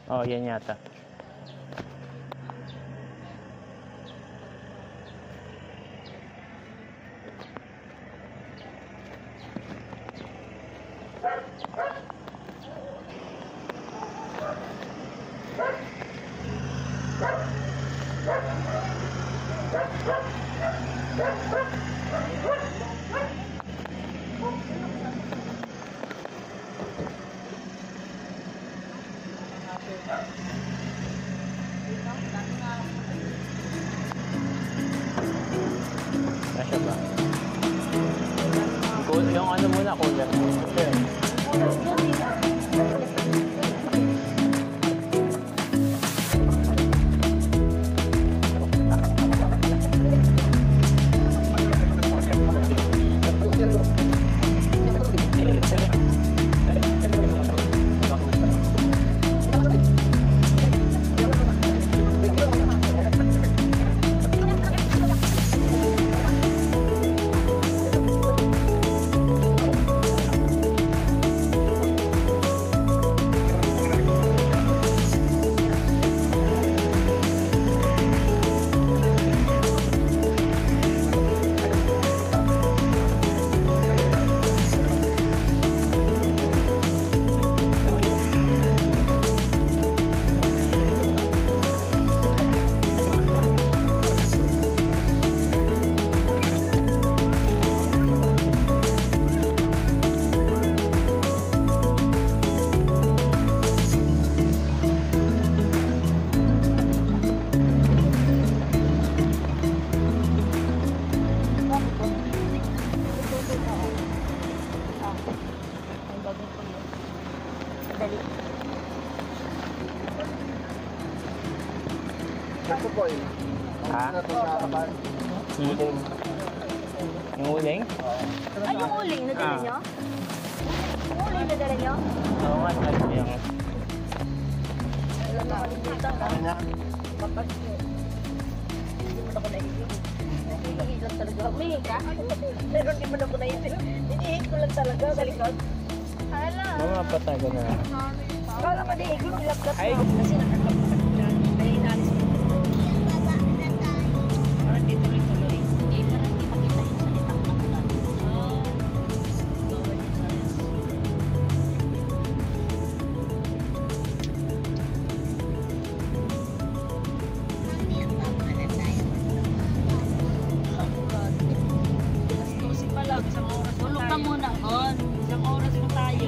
Oh, yan yata. Kasya ba? Yung ano muna, cooler. Ito po eh. Ha? Yung uling? Ay, yung uling na dala nyo? Yung uling na dala nyo? Oo nga, ano yung... Alam na kalimutan ka. Ano niya? Kapag hindi mo na ko naisip. Hihihig lang talaga. Umihig ka? Pero hindi mo na ko naisip. Hinihig ko lang talaga sa likod. Hala. Mamapatay ko na. Kala ka dihig, nilapgat mo. Ay. Kasi nakakapagod na. Ay, inalis mo. Parang dito rin tuloy. Hindi, parang hindi makita yung salitang taklan. Bawal yung salis. Gastusin pa lang, isang oras. Tulog ka muna, Hon. Isang oras pa tayo.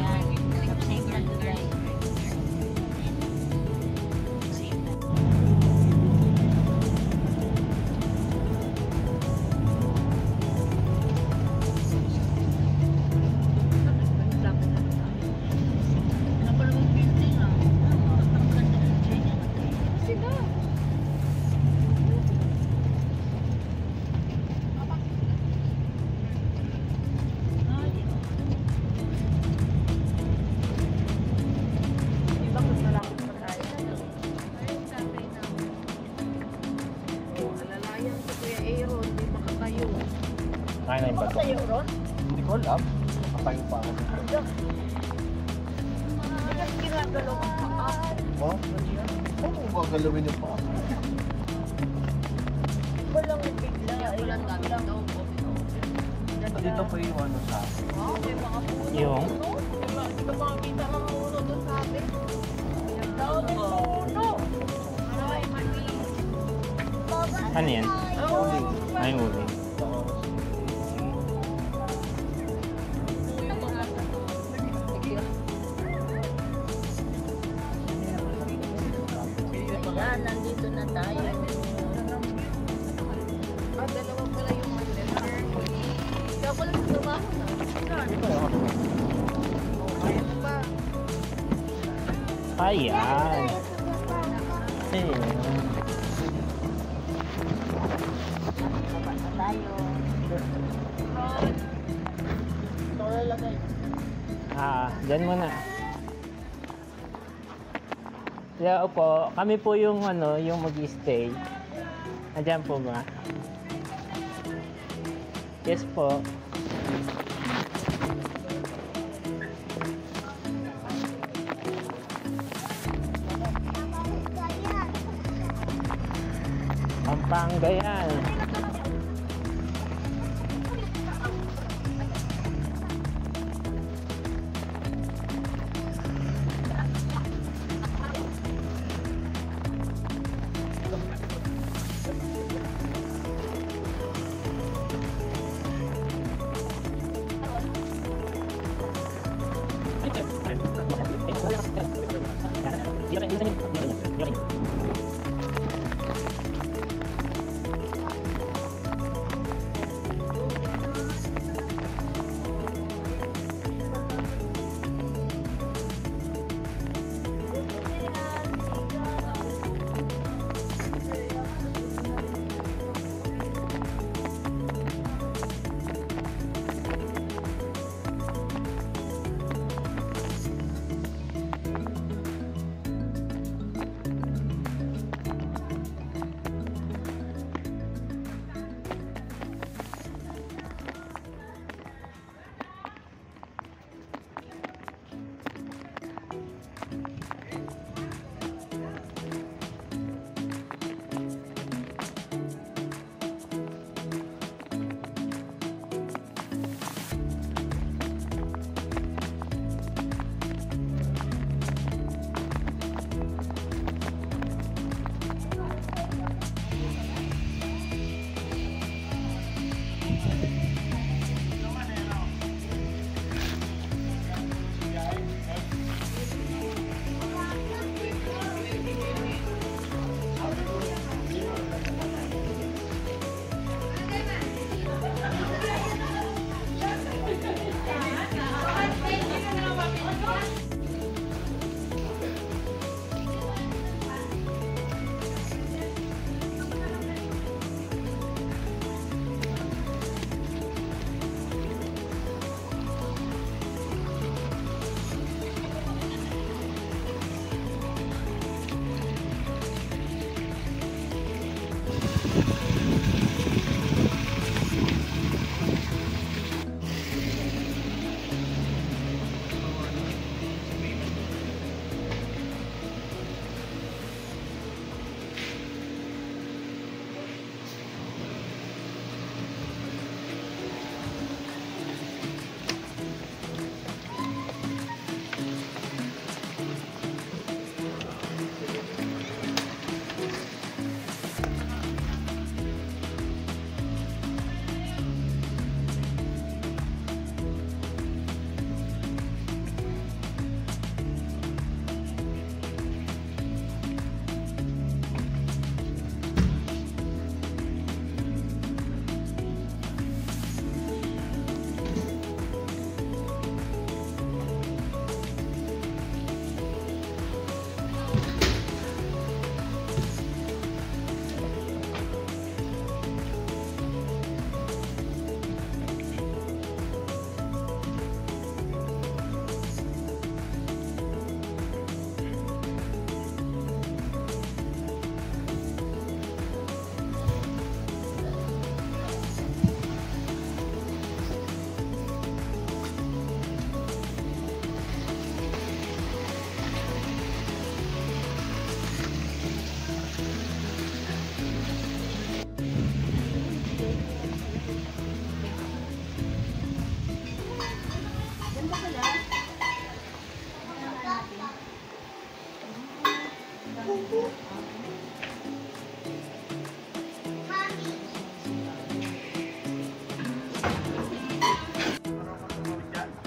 Kaya na yung bato. Sa'yo, Ron? Hindi ko alam. Nakatayo pa ako dito. Hindi kasi ginagalaw ang paa. Oh? Oo, gagalawin yung pa. Walang bigla. Ilan kami lang daw po. Dito po yung ano sa akin. Oh, may mga puno. Yung? Hindi ka makakita ng puno doon sa atin. Dami puno. Ay, mami. Ano yan? Ay, uling. Yan, nandito na tayo. Dalawa pala yung ikaw pala sa trabaho na. Ayan pa. Ayan. Ayan. Baba na tayo. Ito na lagay. Dyan muna. Yeah, po. Kami po yung ano, yung mag-stay. Andiyan po ba? Yes po. Pampanga yan.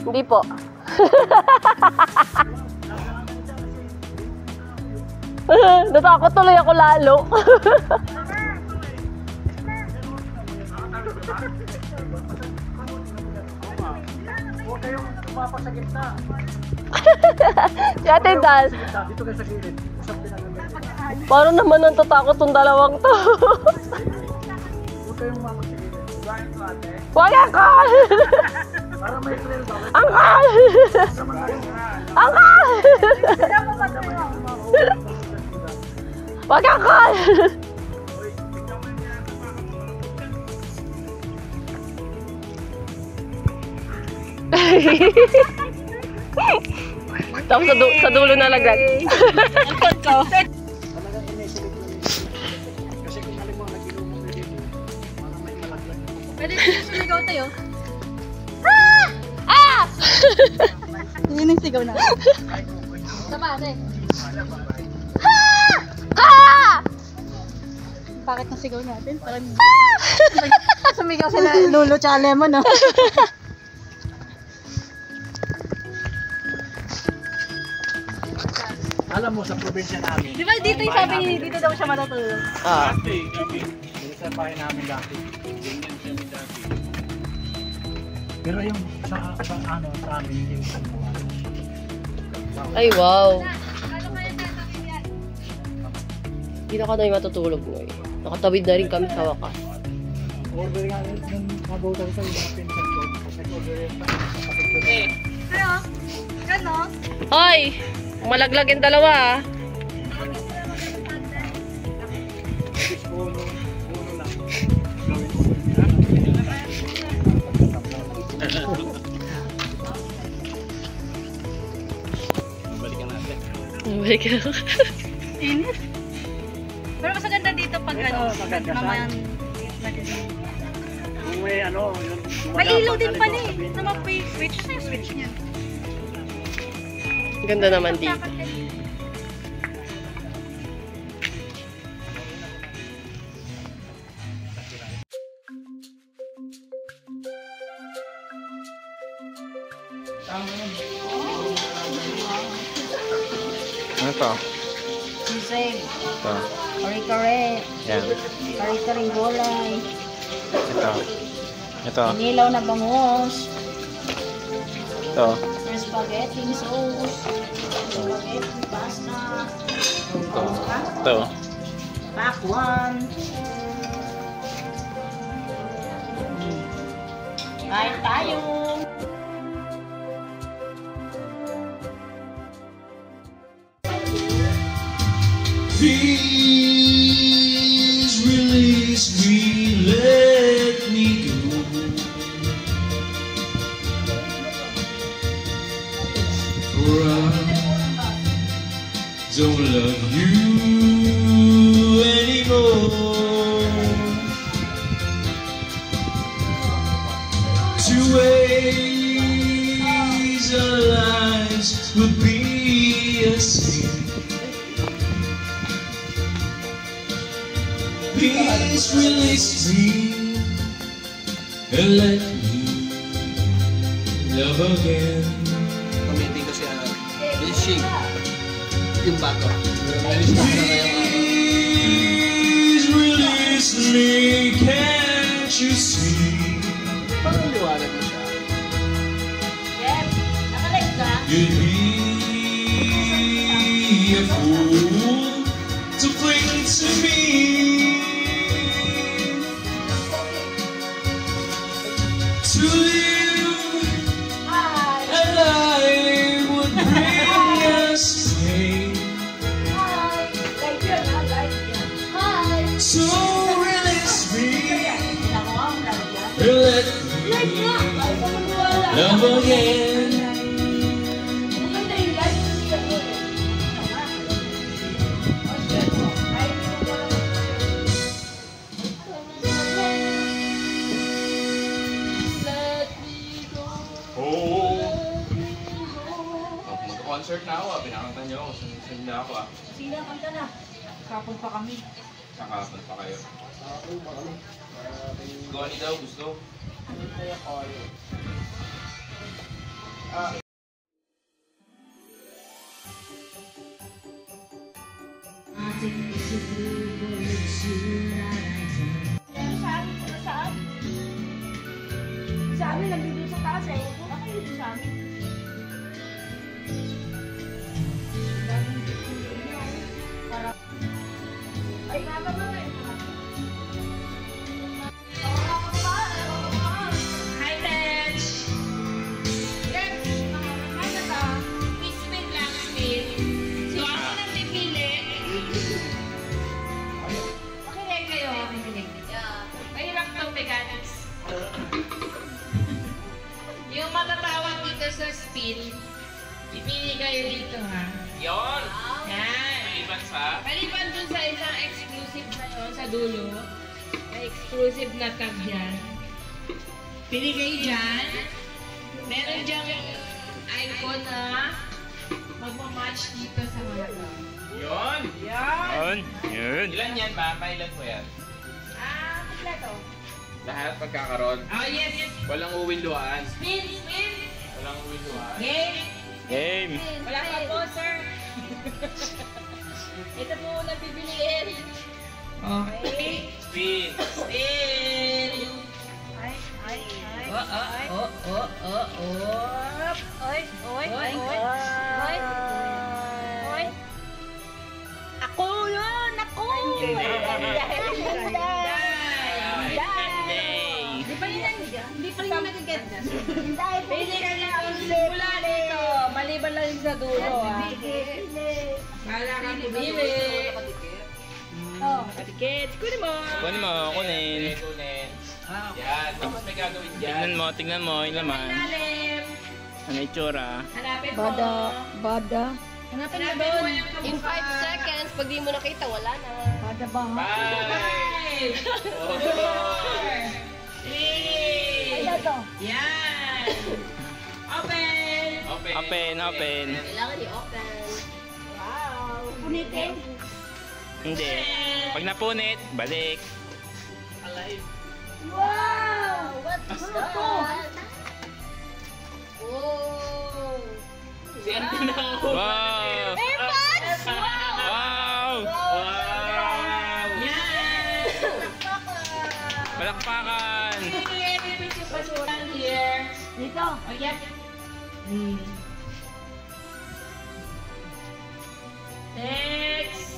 Hindi po. Natakot tuloy ako lalo. Huwag kayong tumapa sa gitna. Si Ate Dal, Dito kayo sa gilid. Isang pinagagay. parang naman natatakot tong dalawang to. Huwag kayong tumapa sa gilid. Gawin ko ate. Wag ako! Para may trail daw. Angkal! Angkal! Wag angkal! Tapos sa dulo na laglag. Talagang inisilip ko rin. Kasi kung halimbawa nag-inom Pwede sumigaw tayo. Yun yung sigaw na. Sama, ate. Bakit na sigaw natin? Parang sumigaw sila Lulu tsaka Lemon, no? Alam mo, sa probinsya namin, Di ba dito yung sabi, dito daw siya matutulog? dati, dito sa bahay namin dati. Ganyan kami dati. Pero yung sa ano, sa amin, hindi yung kumuha. Ay, wow. Hindi na ka na yung matutulog mo eh. Nakatawid na rin kami sa wakas. Order nga nung mabutan sa ibang pinsan ko. Nag-order yung kapatid ko. Pero, gano? Hoy! Malaglag yung dalawa ah. Uno lang. Balikan natin. Oh my God. Init. Pero mas maganda dito pag Ito, ano, maganda sa- mamayang Kung may ano, yung... may ilaw din pala eh. Na ma-switch na yung switch niya. Ganda naman dito. Ano to? Sisig, Ito. kare-kare, Yan. kare-karing gulay, Ito. Ito. inilaw na bangus, Ito. may spaghetti sauce, spaghetti pasta, Ito. Ito. pakwan. Kain tayo! Please release me, let me go. For I don't love you anymore. To waste our lives would be a sin. Please release me and let me love again. Commenting kasi yung shake yung bato. Please release me, can't you see? Parang liwanag mo siya. Yep, nakalag ka? You'd be a fool to cling to me. To live and I would bring us pain. So release me and let me love again. Mag-concert na ako pinakanta niyo ako. Sunod na ako Sila kanta na. Kapon pa kami. Kakapon pa kayo. Goni daw gusto. Sa amin, nandito sa taas eh. Huwag kayo dito sa amin. Ay, nakakabay. Hi, Tej! Yes, hi na ka. Fixment lang namin. So, ako nang pipili. Makinig kayo. Makinig. Mahirap itong mechanics. Yung matatawag dito sa spin, pipili kayo dito ha. Yon! Yan. Maliban sa... Maliban dun sa isang exclusive na yun, sa dulo, may exclusive na tag yan. Pili kayo dyan. Meron dyan icon na magmamatch dito sa mga to. Yun! Yun. Yun. Ilan yan, mama? Ilan mo yan? Kompleto. Lahat pagkakaroon. Oh, yes. Walang uwiluan. Spin. Walang uwiluan. Game. Game. Wala pa po, sir. Ito po nabibiliin. Okay. Spin! Spin. Ay. Oy. Ako yun! Ako! Hindi pa rin nag-get. Pili ka na mula dito. Maliban lang sa dulo. Wala kang pumili. Nakatikit. Kunin mo. Kunin mo, kunin. Kunin. Yan. Tapos may gagawin dyan. Tingnan mo, yung laman. Ilalim. Ano itsura? Hanapin mo. Bada. Hanapin mo doon. In 5 seconds, pag di mo nakita, wala na. Bada ba? 5, 4, 3. Ito. Yan. Open. Open. Kailangan i-open. Punitin. Hindi. Pag napunit, balik. Wow! What is that? Oh! Si Auntie na ako. Wow! Airpods! Wow! Yan. Palakpakan! Every piece of basura here. Dito. Oh, yep. Next.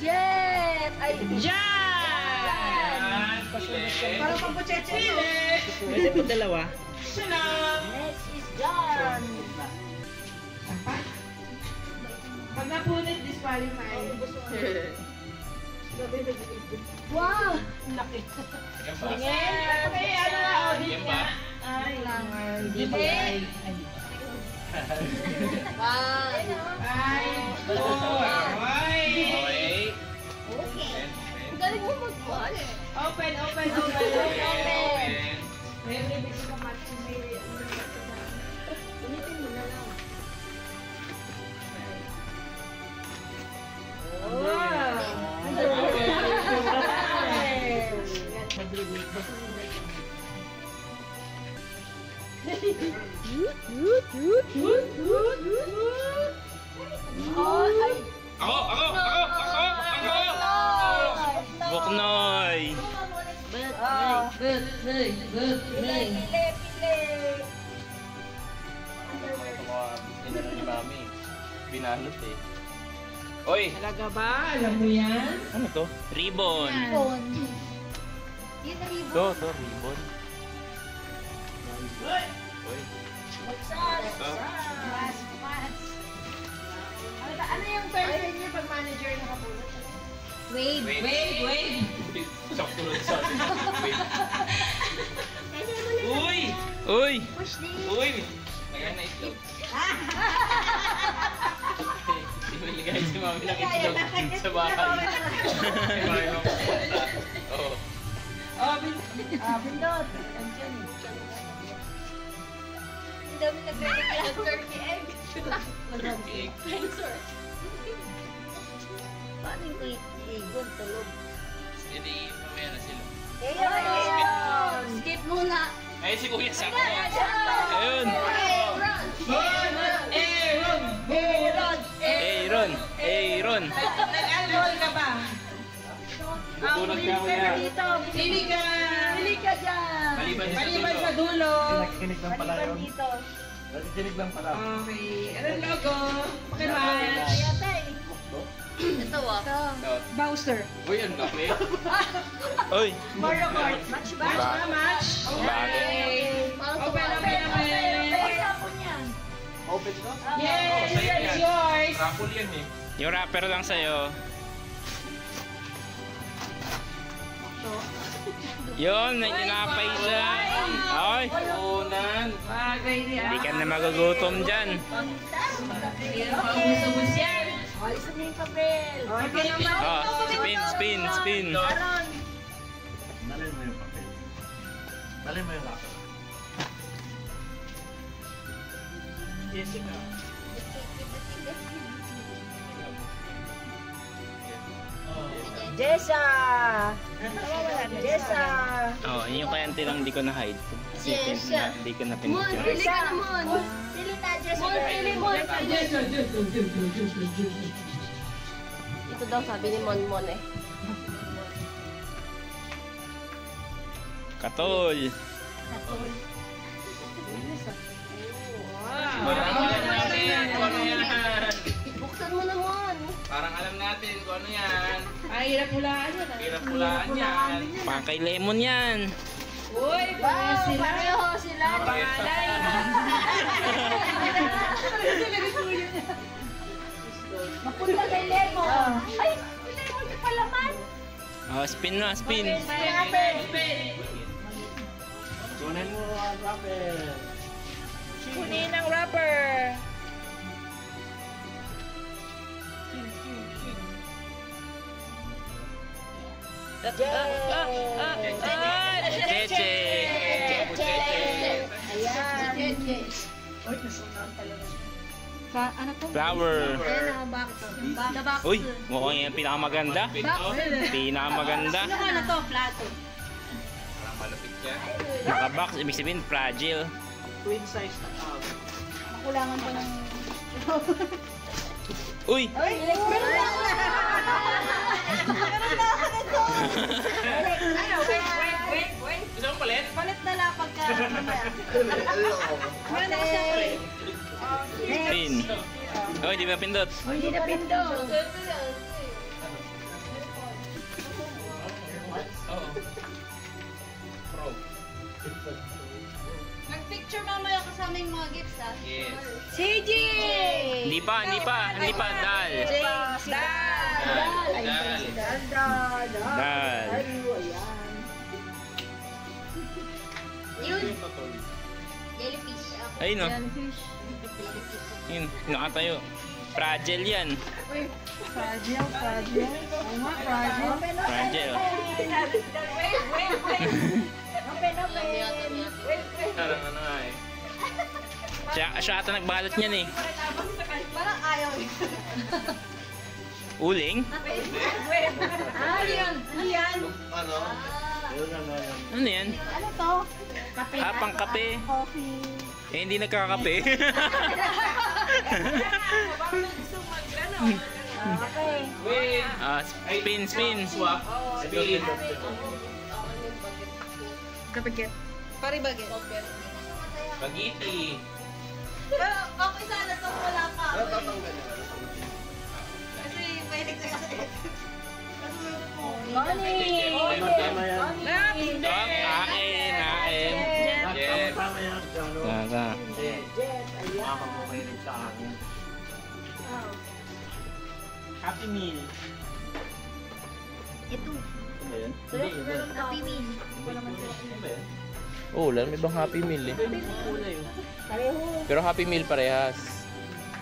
Jet! Ay, Jan! Parang papucheche. Pwede po dalawa. Shalom. next is John. Pag napunit, disqualified. Wow! Laki. Yan ba? Tingin. Okay, ano na audit Yan niya? ba? Ay, Hindi. Wow! Ay, okay. Okay. Ang galing mo mag-ball. Open. May bibig ko match. Ulitin mo na lang. Buknoy! Inano ni Mami. Binalot eh. Oy! Talaga ba? Alam mo yan? Ano to? Ribbon. To, ribbon. Oy! Ano yung person niya pag manager nakapulot? Wave. Wave. Sakto lang sa atin. Wait. Uy! Uy! Uy! Ayan na itlog. Ibigay si Mami ng itlog sa bahay. Mami mo pupunta. Oo. Pindot. Ang dami nagre-reklamo. Turkey egg. Cake. Dinosaur. Paano yung igon tulog? Hindi, mamaya na sila. Skip muna. Ay, si Kuya Sako. Ayun! Aaron! Nag-enroll ka ba? Tutulog ka, Kuya. Pili ka dyan. Maliban sa dulo. Nakikinig lang pala yun. Nakikinig lang pala. Okay. Anong logo? Pakimatch. Ito ah. Bowser. Uy, ang laki. Uy! Mario Kart. Match ba? Match. Okay. Open. Yes, it's yours. Raffle yan eh. Yung rapper lang sa'yo. Yun, may tinapay siya. Ay! Unan. Bagay niya. Hindi ka na magugutom dyan. Pangusubos yan. Alisin mo yung papel. Okay naman. Oh, spin. Aron. Dalhin mo yung papel. Dalhin mo yung laptop. Jessica. Jessa. Jessa. Oh, yun yung kayante lang di ko na-hide. Jessa. Di ko na Mon, pinag pili ka naman. Pili na, Jessa. Ito daw sabi ni Mon eh. Katol. Parang alam natin kung ano yan. Buksan mo naman. Parang alam natin kung ano yan. Ay, hirap hulaan yun. Hirap hulaan yan. Pang kay Lemon yan. Uy, pareho sila. Pangalay. Mapunta kay Lemon. Ay, Lemon yung palaman. Oh, spin na, spin. Kunin mo ang rapper. Kunin ang wrapper. Cheche. Ayan. Ano to? Flower. Ayan ang box. The box. Uy, mukhang yung pinakamaganda. Pinakamakaganda. Ano na to? Plato. Naka-box, ibig sabihin fragile. Queen size na tao. Kulangan pa ng... Uy! Wait. Gusto mo palit? Palit na lang pagka... Meron ako sa Pin. Oh, di ba pindot? Hindi na pindo. Mag-picture mamaya kasama yung mga gifts ah. Yes. CG! Hindi pa. Dal. Dal. Yun. Jellyfish. Ayun no. Yun, nakatayo. Fragile yan. Fragile. Oo nga, fragile. Fragile. Parang ano nga eh. Siya ata nagbalot niyan eh. Parang ayaw eh. Uling? Yan. Ano yan? Ano to? Kape. Pang kape. Coffee. Eh, hindi nagkakape. Okay. Spin. Spin. Kapagit. Paribaget. Spaghetti. Pero okay sana to wala ka. Kasi pwede ka kasi. Money! Tama yan. Akin. Yes. Tama yan. Jano. Tama. Makakamukinig sa akin. Happy Meal. Ito. Ano yan? Happy Meal. Oh, may bang Happy Meal eh. Pero Happy Meal parehas.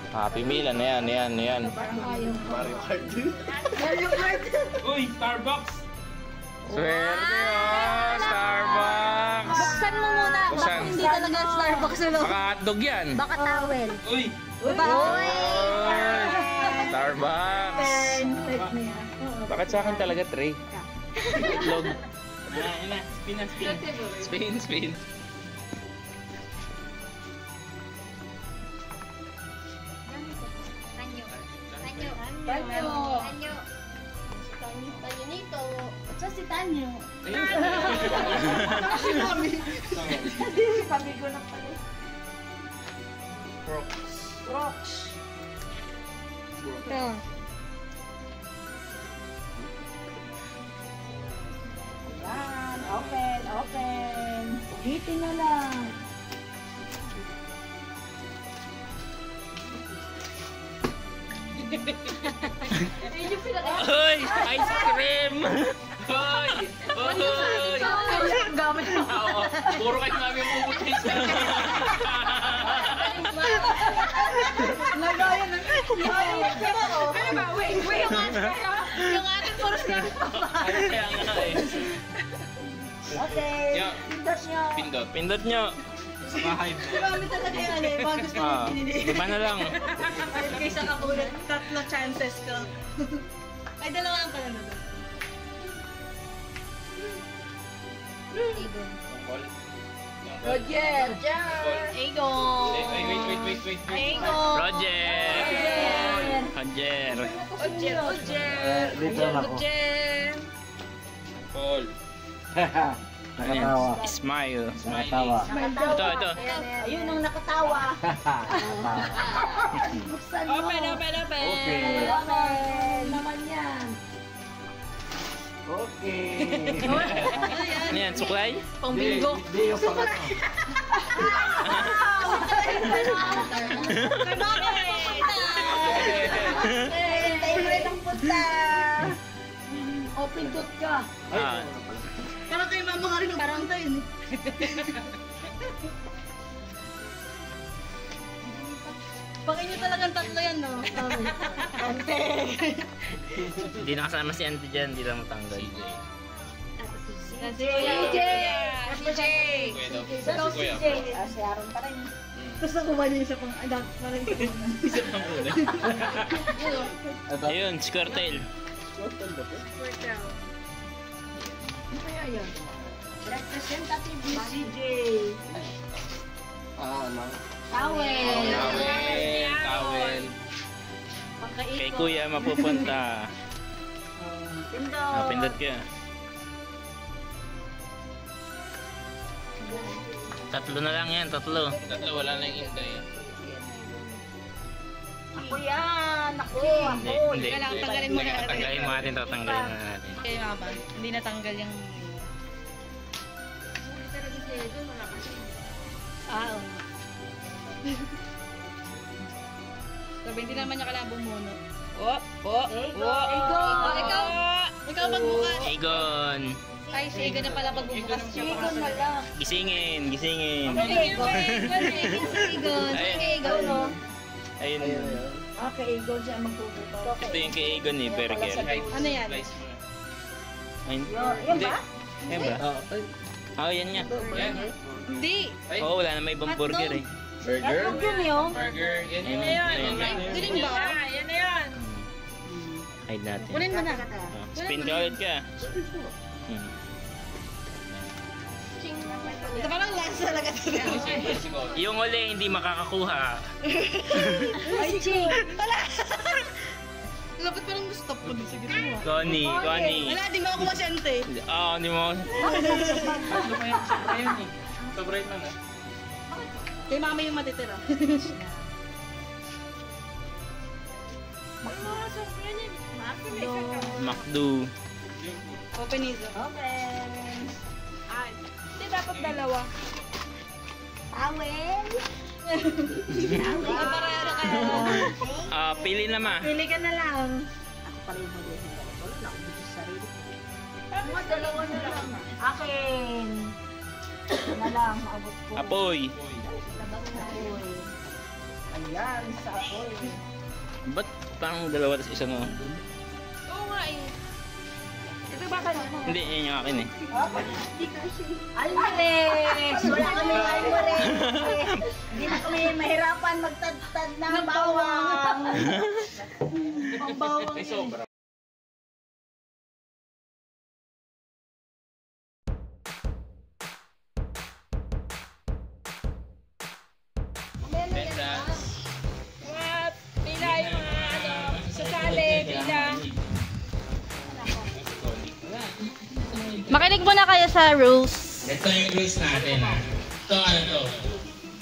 Happy Meal, ano yan. Mario Kart. Uy, Starbucks! Swerte oh, Starbucks! Buksan mo muna. Baka Buksan. hindi talaga Starbucks na Baka hotdog yan. Baka towel. Uy! Oy! Starbucks! Bakit sa akin talaga tray? Itlog. Ayun na, Spin. Tanyo. Tanyo nito. Sa si Tanyo. Sabi ko na pala. Crocs. Ito. Yan. Open. Ulitin na lang. Uy! Ice cream! Uy! Gamit mo. Oo, puro kayo namin umubuti sa Lagayan na. Ano ba? Wait, yung ating puros na. Kaya nga eh. Okay. Yo. Pindot nyo. Pindot. Pindot nyo. Sa bahay mo. Marami talaga yung ano, yung mga gusto Ah, mong pinili. iba na lang. Kaysa kapulit, 3 chances ka. Ay, 2 lang pala na doon. Roger. Egon. Wait. Egon. Roger. Roger. Roger. Dito na ako. Roger. Paul. Nakatawa. Smile. Nakatawa. Ito. Ayun ang nakatawa. Buksan mo. Open. Okay. Open. Naman yan. Okay. Ano yan? Suklay? Pang bingo. Hindi yung pangatlo. Tayo mo rin ang punta. Open dot ka. Ah, Parang kayo mama nga rin parang tayo. Pang inyo talagang 3 yan, no? hindi nakasama si Auntie dyan. Hindi lang matanggal. CJ. Ikaw CJ. Si Aaron pa rin. Gusto ko ba niya isa pang... Ay, parang isa pang... Ayun, Squirtle. Ano kaya yun? Representative ni CJ. Towel. Towel. Pagkaikot. Kay Kuya mapupunta. Pindot. Pindot ka. Tatlo na lang yan, tatlo. Tatlo, wala na yung inday. Ako yan. Ako. Hindi. Kailangan tanggalin mo na. Tanggalin mo natin, tatanggalin na natin. Kay mama, hindi natanggal yung... Oo. Sabi, hindi naman niya kailangan bumunot. Ikaw magbukas. Egon. Ay, si Egon na pala magbubukas siya. Egon na lang. Gisingin. Egon. Egon, no? Ayun. Kay Egon siya magpupunta. Ito yung kay Egon eh, burger. Ano yan? Ayun. Yan ba? Yan ba? Oo, yan nga. Yan. Hindi. Oo, wala na may ibang burger eh. Burger? Yun yun. Burger. Yan yun. Galing ba? Hide natin. Kunin mo na. Spin ka ulit ka. Ito parang last talaga ito. Yung uli hindi makakakuha. Ay, Ching. Dapat parang gusto po din sa ginawa. Connie. Wala, di ba ako masyente? Oo, hindi mo. Sobrang man ah. Kay mama yung matitira. Macdo. Open it. Open. Hindi dapat dalawa. Towel. Para kaya. Pili na ma. Pili ka na lang. Ako pa rin mo din. Wala na ako dito sa sarili. Mga dalawa na lang. Akin. Ito na lang, maabot ko. Apoy. Labas na apoy. Ayan, sa apoy. Ba't parang dalawa tas isa no? Oo nga eh. Ito ba ka naman? Hindi, yun yung akin eh. Almares! Wala kami almares! Hindi na kami mahirapan magtad-tad ng bawang! Ang bawang Pila yung mga ano, sasali, pila. Makinig muna kayo sa rules. Ito yung rules natin ha. Ito ano to?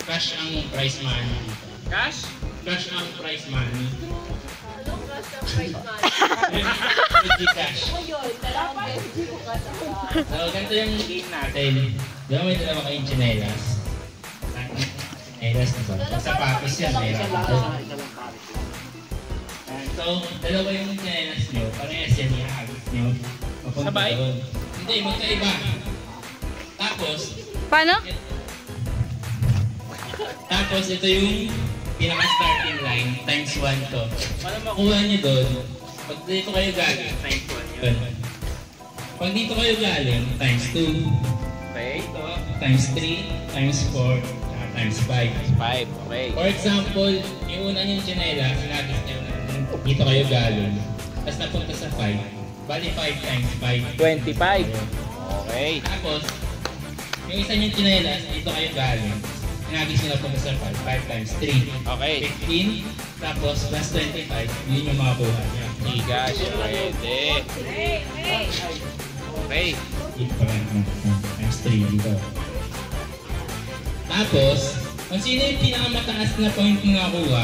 Cash ang prize money. Cash? Cash ang prize money. Cash. So, ganito yung game natin. Di ba may dalawa kayong chinelas? Chinelas na ba? Sapatos yan. So, dalawa yung chinelas nyo. Parehas yan, ihagos nyo. Papunta Sabay? doon. Hindi, magkaiba. Tapos, Paano? ito yung pinaka-starting line, times 1 to. Para makuha nyo doon, pag dito kayo galing, times 1 yun. Pag dito kayo galing, times 2. Okay. Dito, times 3, times 4, times 5. 5. Okay. For example, yung una niyong tsinela, sinagis niyo na dito kayo galing. Tapos napunta sa 5. Bali 5 times 5. 25. Okay. Tapos, yung isa niyong tsinela, dito kayo galing. Sinagis niyo napunta sa 5. 5 times 3. Okay. 15. Tapos, plus 25. Yun yung makakuha niya. Gigas. Pwede. Okay. Dito pa lang. Times 3 dito. Tapos, kung sino yung pinakamataas na point na nakuha,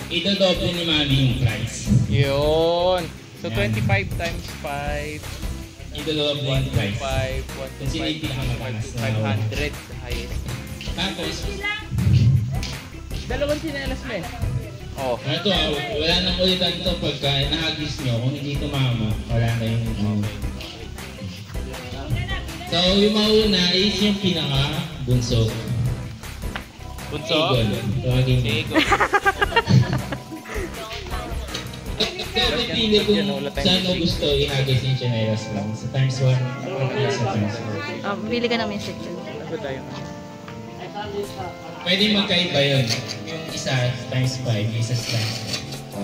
idodoble ni Mami yung price. Yun. So, Yan. 25 times 5. Idodoble yung price. 5, Kung sino yung pinakamataas na 500. The highest. Tapos, Dalawang chinelas mo eh. Oh. ito wala nang ulitan ito pagka nahagis nyo. Kung hindi tumama, wala na yung So, yung mauna is yung pinaka-bunso. Bunso? Eagle. Tawagin mo. Eagle. Ikaw pili kung saan mo gusto ihagis yung chinelas lang. Sa times 1, sa times 4. Pili ka namin section. Ano tayo? Pwede magkaiba yun. Yung isa times 5, isa times 1.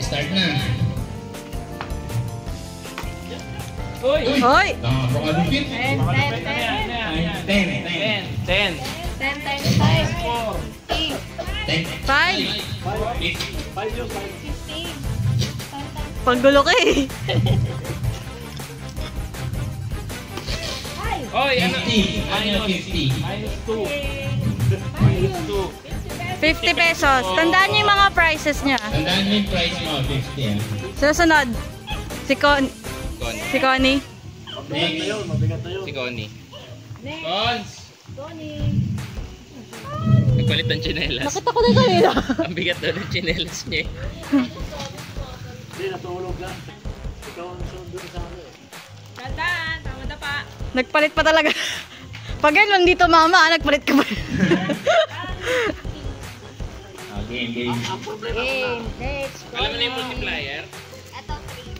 Start na. Uy! Hoy! Nakapakalupit. 10 10. times 5. 5! Panggulo ka eh. Oy, ano? 50. Ano 50? Minus 2. Minus 2. 50 pesos. Tandaan niyo yung mga prices niya. Tandaan mo yung price mo, 50 ah. Susunod. Si Connie. Next. Si Connie. Next. Cons! Nagpalit ng chinelas. Nakita ko na yung kanina. Ang bigat daw ng chinelas niya eh. Hindi, natulog lang. Ikaw ang sundo sa akin. Tandaan, tama na pa. Nagpalit pa talaga. Pag ganun dito mama, nagpalit ka pa. Game, game. Game. Next. Alam mo na yung multiplier? Ito, 3.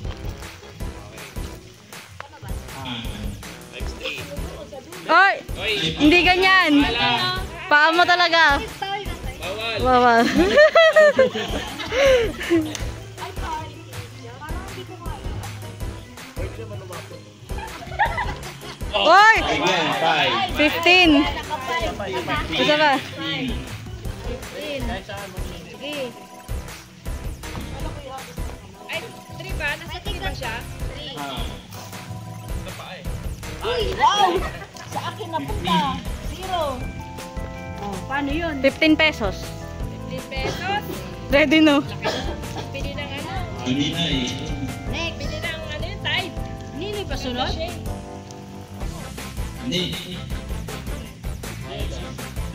Times 3. Oy! Oy! Hindi ganyan. Paa mo talaga. Bawal! Bawal. Oy! Again, 5. 15. Isa pa. 15. Sige. Ay, 3 ba? Nasa 3 ba siya? 3. Uy, wow! Sa akin na punta. 0. Oh, paano yun? 15 pesos. 15 pesos. Ready no? Pili ng ano? Hindi na eh. Next. Pili ng ano yung type. Hindi pa sunod? Hindi.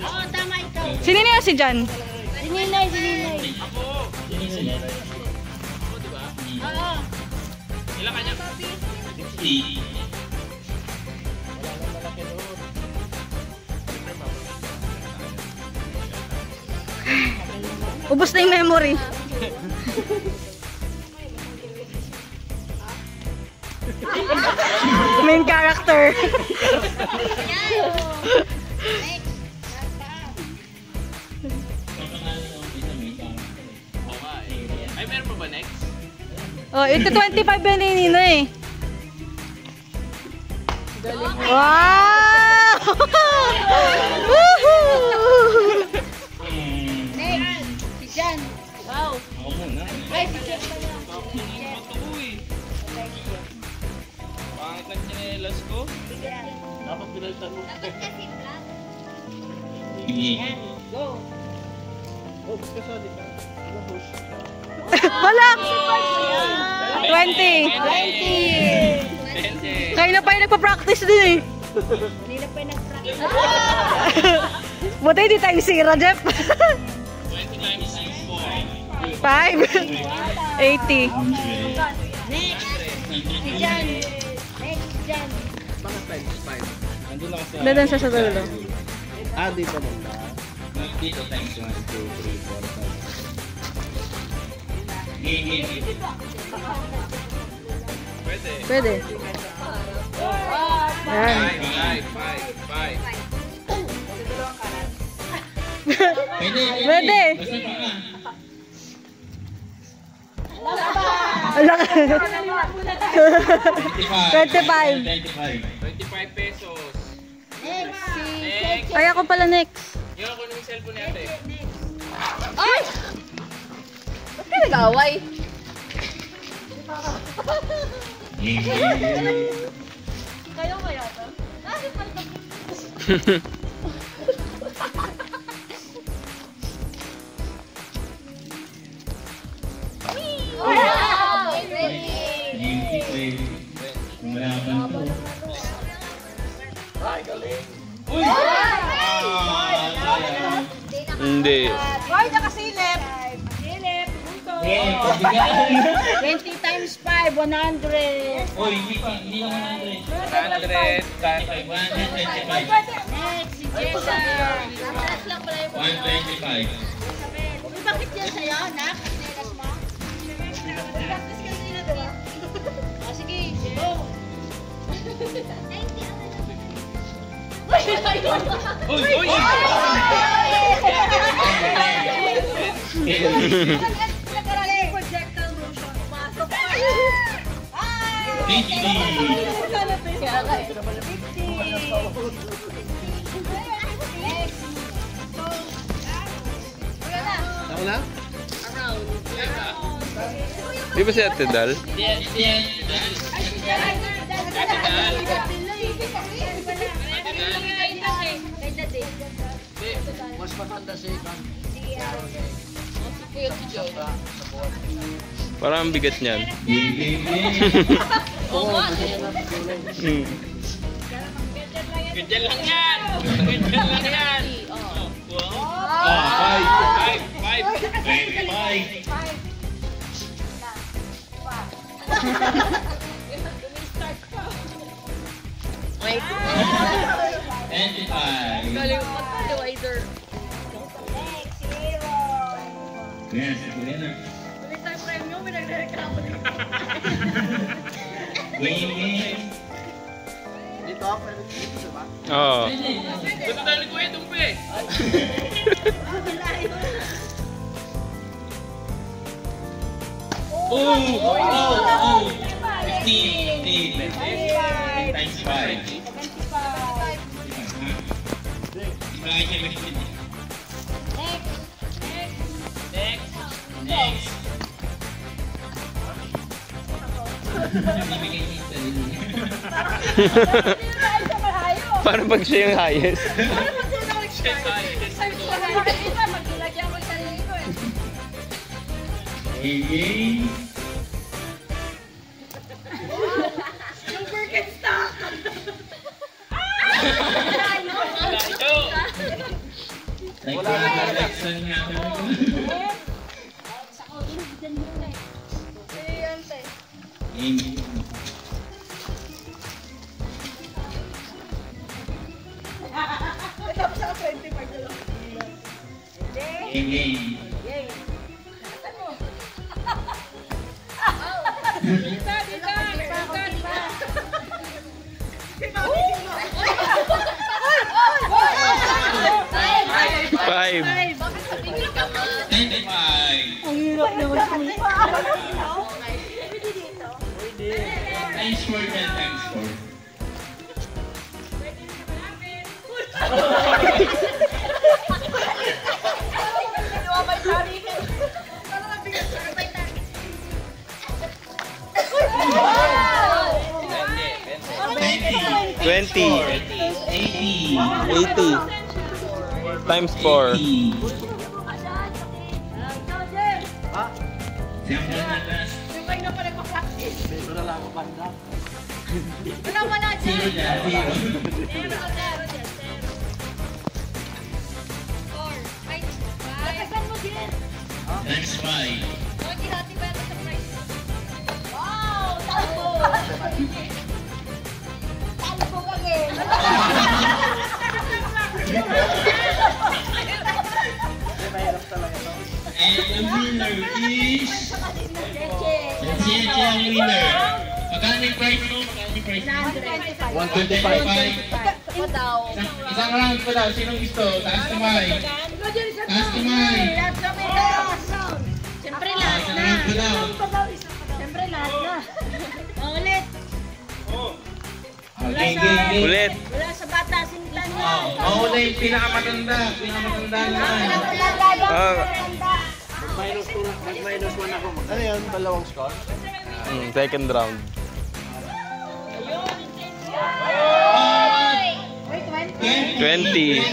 Oo, tama ikaw. Sino niya si Jan? Sininay, sininay. Sino sila? Oo. Ilan kanya? 50. Ubus na yung memory. Main character. Ay, meron pa ba next? Oh, ito 25 yan ni Nino eh. Wow! Woohoo! Next. Si Jan. Wow. Ako muna. Ay, si Jan pala. Pangit ng chinelas ko. Dapat pinalitan mo. Sige. Go. Oh, kasali ka. Wala! 20. 20. Kayo na pa yung nagpa-practice din eh. Kanina pa yung nag-practice. Buti hindi tayo sira, Jeff. 20 times 4. 5. 80. Next. Si Jan. Next, si Jan. Bakit times 5? Nandun ako sa... Doon siya sa dulo. Dito lang. Dito times 1, 2, 3, 4, 5. Game. Pwede. Ayan. 5. Pwede. Ala ka. 25. 25 pesos. Next. Ay, ako pala next. Yung ako ng cellphone natin. Ay! Ba't ka nag-away? Kayo kaya to? Bakit pala Hindi. Hoy, nakasilip. Silip, buto. 20 times 5, 100. Oy, hindi ko 100. 100. 125. Next, si Jessa. Atras lang pala yung 125. Uy, bakit yan sa'yo, anak? Nelas mo? Practice ka sila, diba? Sige, go. Uy! Projectile motion. Pasok. 50. Ako na? Di ba si Ate Dal? Mas matanda si Ikan. Parang ang bigat niyan. Ganyan lang yan! Ganyan lang yan! 25. Galing mo tayo, Wiser. Yes, winner. Ulit tayo premium, may nagre-reklamo din. Game. Dito, pwede dito, diba? Oo. Ito dahil ni Kuya Dumpe. Oh! 15. Times 5. Next. Parang pag siya yung highest. Maglagyan ko yung sarili ko eh. Game. Yung Birkenstock! Five. Ang hirap naman. Times 4 yan, times 4. Twenty. 80. 80. Times 4. Sample na last. Yung kayo na pa nagpa-practice. Dito na lang ako banda. Wala dyan. Zero na, zero. Zero dyan, zero. 4, 5. Natagan mo din. Times 5. Okay, hati ba ito sa price? Wow! Talbo! Talbo ka, girl! And the winner is... Cheche ang winner. Magkano yung price mo? Magkano yung price mo? 125. Isang round pa daw. Sinong gusto? Taas kamay. Taas kamay. Siyempre lahat na. Siyempre lahat na. Ulit. Okay, game. Ulit. Wala sa bata, sintan na. Mauna yung pinakamatanda. Pinakamatanda naman. Mag-minus 1 ako. Ano yan? Dalawang score? Second round. Wait, 20.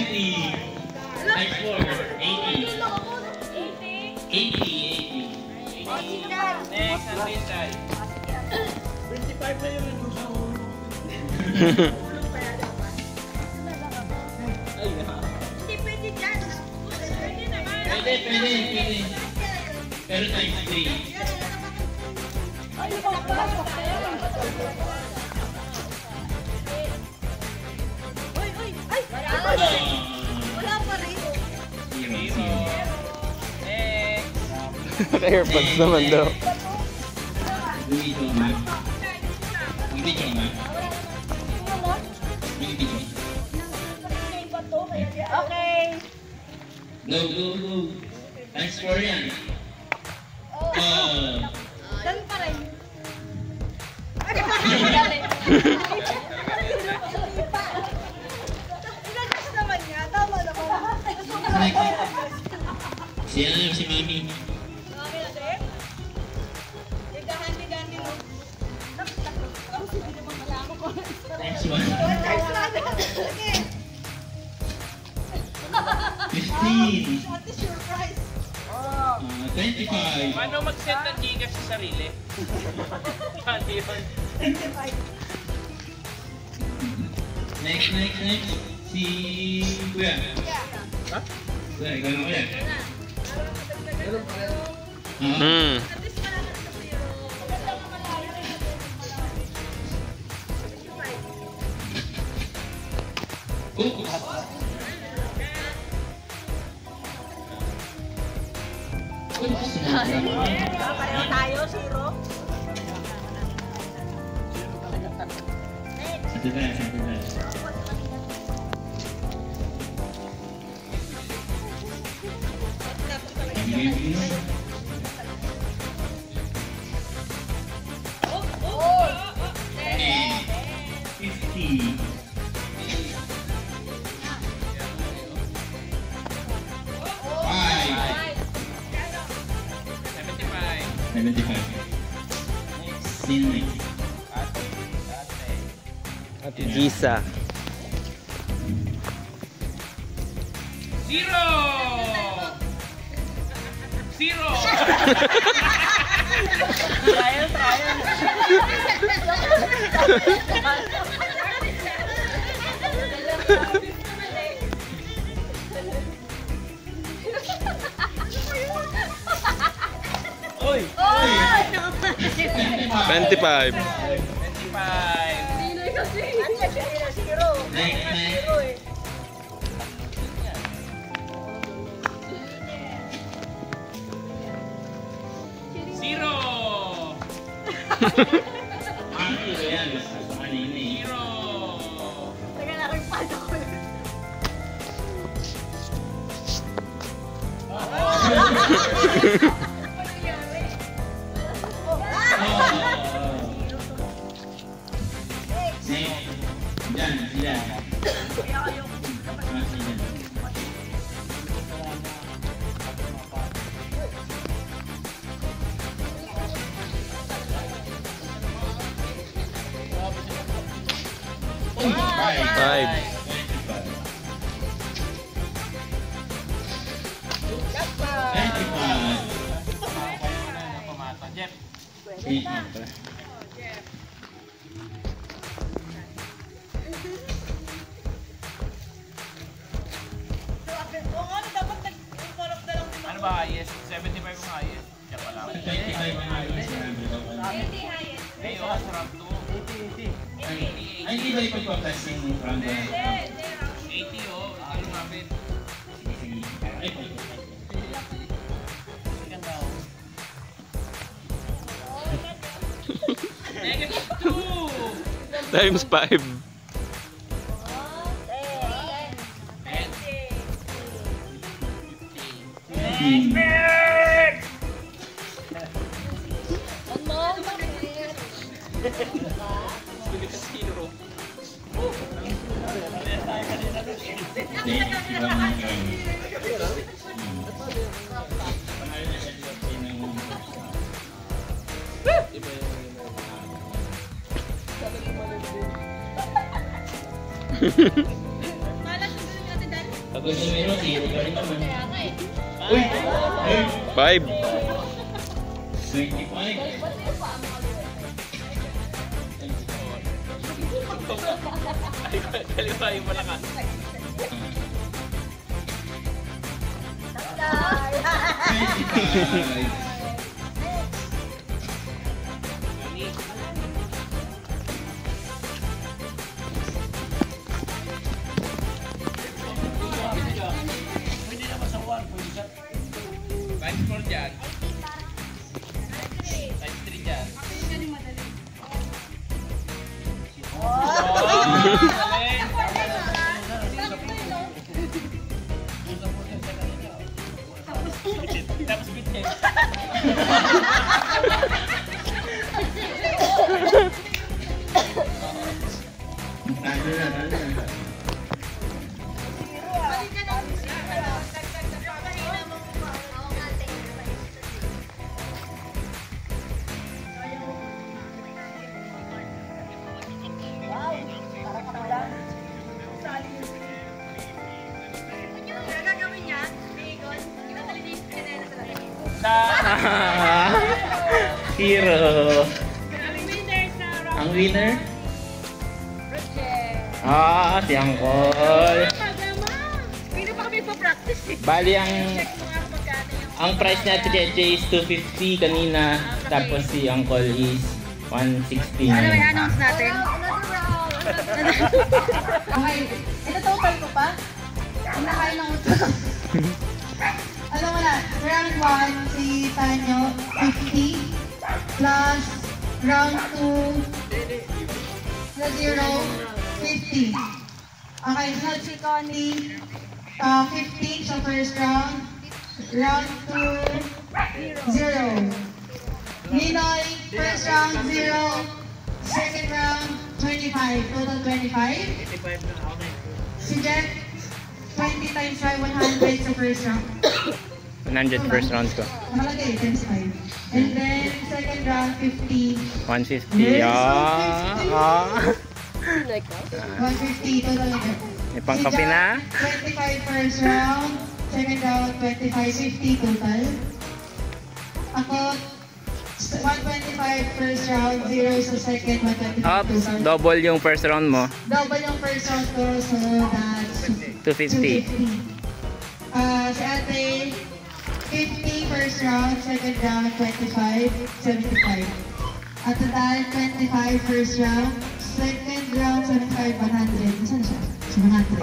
Next score, 80. 80. Next, ang bintay. 25 na yun. Hindi pwede dyan. Pwede. Pero times 3. Wala pa rin. Naka-airpods naman daw. Okay. Go. Thanks for yan. Dan pa rin. Inagas naman niya. Tama naman. Si Mami. Next one. 15. 25. Paano mag-set ng Gcash sa sarili? Paano yun? Next. Si Kuya. Kuya, ikaw na Kuya. Pareho tayo, zero. Satu tayo. Ate Gisa. 0! Trial. Oy! 25. Zero! Teka lang, ang palo ko. Five. Ano ba highest? 75 ang highest. Diyan pa lang. 25 ang highest. Ay, oh, sarap to. 80. Ay, hindi ba ipagpapas yung round 80, na? oh. Ito lumapit. Sige. Ay, Times 5. Pag gusto mo zero pa rin naman. Uy! 5. 25. Kaliwa yung malakas. Times 4 dyan. Times 3 dyan. Tapos bitin. Hero. Ang winner? Si Angkol. Hindi pa kami pa-practice eh. Bali ang price niya is 250 kanina, tapos si Angkol is 160. Ano may announce natin? Okay. Ito total ko pa? Ang nakain ng utang. Alam mo na, round 1, si Tanyo, 50. Plus, round 2, na 0, 50. Okay, so si Connie, 15 sa first round. Round 2, 0. Ninoy, first round, 0. Second round, 25. Total 25. Si Jeff, 20 times 5, 100 sa first round. 100 first round ko. Nakalagay, times 5. And then, second round, 50. 150. Like that? 150 total. May pangkape na. 25 first round. Second round, 25, 50 total. Ako, 125 first round, 0 sa second, 125 total. Double yung first round mo. Double yung first round ko, so that's 250. Si ate, 50 first round, second round, 25, 75. At total, 25 first round, second round, 75, 100. Saan siya? So, 100.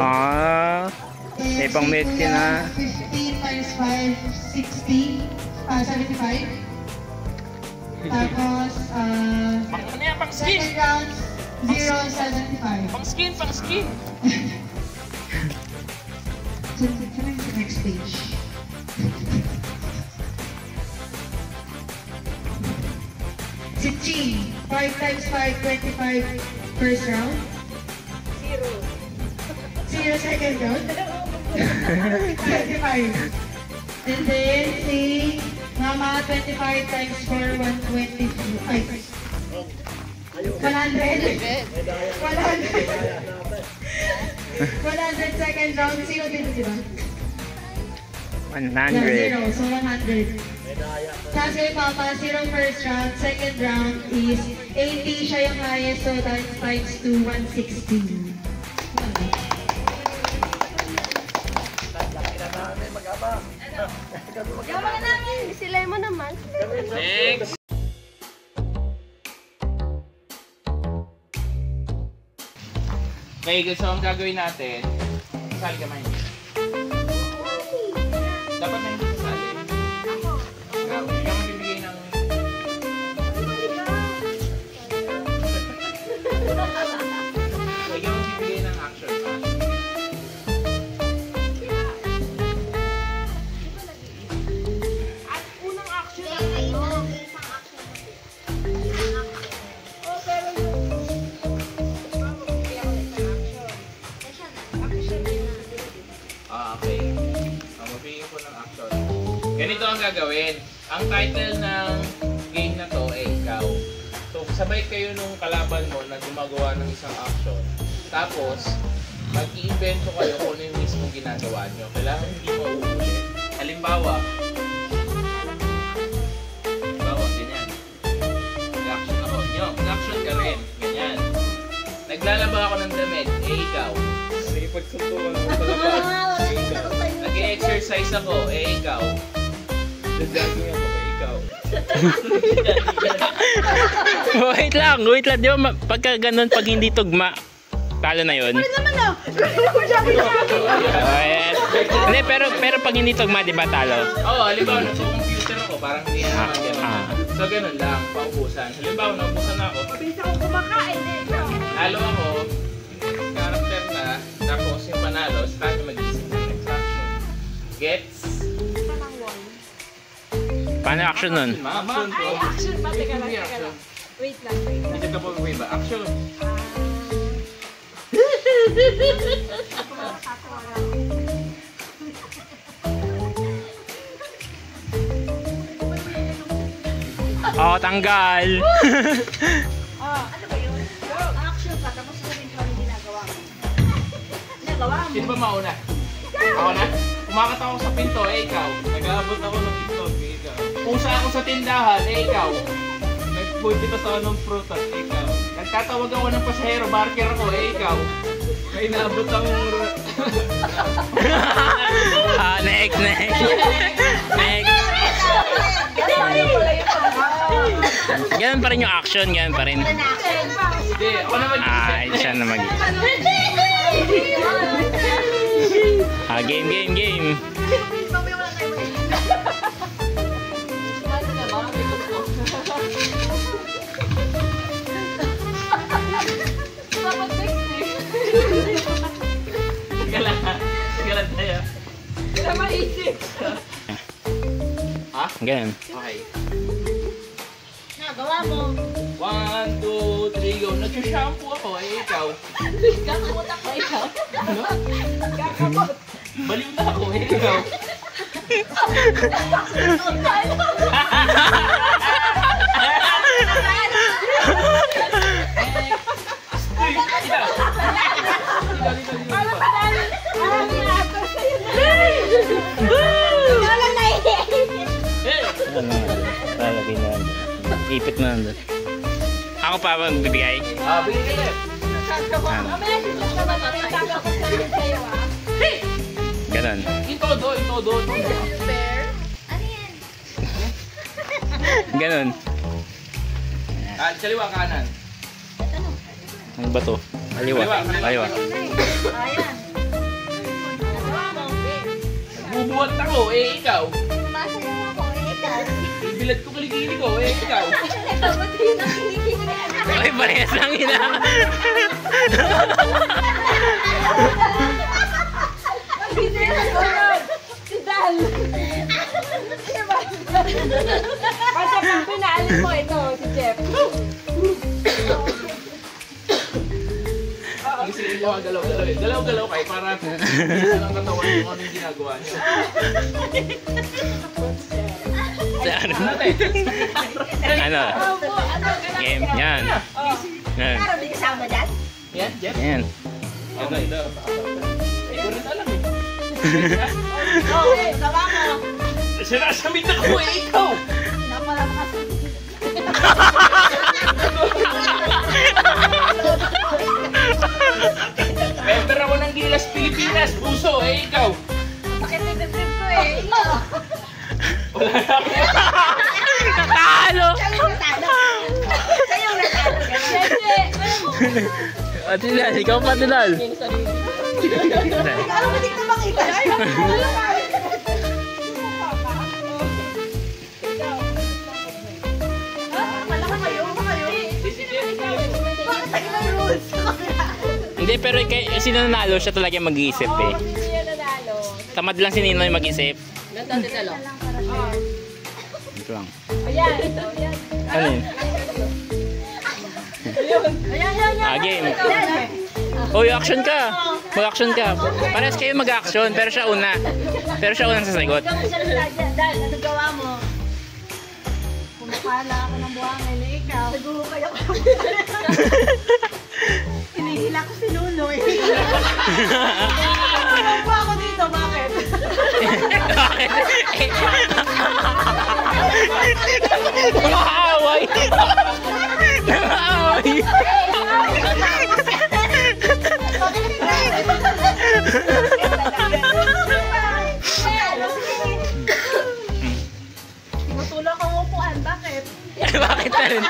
May pang milk ka na. 15 times 5, 60. 75. Tapos, Ano yan? Pang skin! second round, 0, 75. Pang skin! Pang skin! So, sa next page. Si Chi, 5 times 5, 25 first round. 0 second round. 25. And then si Mama, 25 times 4, 125. 100. 100 second round. Sino dito, diba? 100. Yeah, 0. So 100. Kasi Papa, 0 first round. Second round is 80. Siya yung highest. So that's times 2, 160. Yaman namin! Si Lemon naman. Next! Okay, so ang gagawin natin, sali ka man. Dapat na hindi sasali. Ikaw magbibigay ng... gagawin. Ang title ng game na to ay ikaw. So, sabay kayo nung kalaban mo na gumagawa ng isang action. Tapos, mag-i-invento kayo kung ano yung mismo ginagawa nyo. Kailangan hindi mauulit. Halimbawa, ganyan. Mag-action ako. Mag-action ka rin. Ganyan. Naglalaba ako ng damit. Ikaw. Nakipagsuntukan ako sa labas. Ikaw. Nag-exercise ako. Ikaw. Nag-jogging ako. Ikaw. Wait lang. Di ba pagka ganun, pag hindi tugma, talo na yun? Hindi, pero pag hindi tugma, di ba talo? Oo, halimbawa, nag-computer ako, parang hindi naman gano'n. So, ganun lang, paubusan. Halimbawa, naubusan ako. Mabilis ako kumakain eh. Lalo ako, yung character na, tapos yung panalo, sa kanya mag-isip ng next action. Gets? Paano action nun? Action po. Action pa, teka lang. Wait lang. Isip ka po, wait ba? Action. Oh, tanggal. Ano ba yun? Action pa, tapos gawin ko ang ginagawa mo. Ginagawa mo. Sino ba mauna? Ako na? Kumakat ako sa pinto, ikaw. Nag-aabot ako ng pinto, ikaw. Pusa ako sa tindahan, ikaw. Nagpunti ka sa anong prutas, ikaw. Nagtatawag ako ng pasahero, barker ako, ikaw. May naabot ang... Next. Ganun pa rin yung action, ganun pa rin. Hindi, ako na mag-isip. Siya na mag-isip. Game. Galan tayo. Wala maisip. Ha? Ganun. Okay. Nagawa mo. 1, 2, 3, go. Nag-shampoo ako, ikaw. Kakamot ako ikaw. Ano? Kakamot. Baliw na ako, ikaw. Lalagay na nandun. Ipit na nandun. Ako pa magbibigay? Bigay kayo. Ganon. Ito do. Ganon. Kaliwa, kanan. Ano ba to? Kaliwa. Ayan. Bubuhat ako, ikaw. Masayaw ako ikaw. Bibilad ko kilikili ko, ikaw. Ba't yun ang kinikili? Ay, parehas lang ina. Hindi na sunod. Si Dal. Kasi pag pinaalis mo ito, si Jeff. Sige, galaw-galaw kayo para hindi lang katawan yung ano yung ginagawa niyo. Ano? Game, yan. Yan. Pero di kasama dyan? Yan, Jeff? Yan. Okay, daw. Ikaw rin alam eh. Okay, gawa mo. Sinasamit ako ikaw! Member ako ng Gilas Pilipinas, puso, ikaw! Bakit nag-trip ko eh? Wala na ako. Natalo! Kayo natalo. At Dilal, ikaw pa Dilal. Alam mo, di ko makita. Hindi, pero sino nanalo, siya talaga mag-iisip eh. Tamad lang si Ninoy mag-isip. Nagtatitalo. Ito lang. Ayan. Ano yun? Game. Oy, action ka. Mag-action ka. Parehas kayo mag-action, pero siya una. Pero siya unang sasagot. Ikaw magsalita dyan. Dahil, ano gawa mo? Kumukala ako ng buhangin na ikaw. Siguro kayo ako. Hinihila ko si Nunoy. Ano ako dito? Bakit? Nakaaway! Nakaaway! Tinutulak ang upuan. Bakit? Bakit na rin?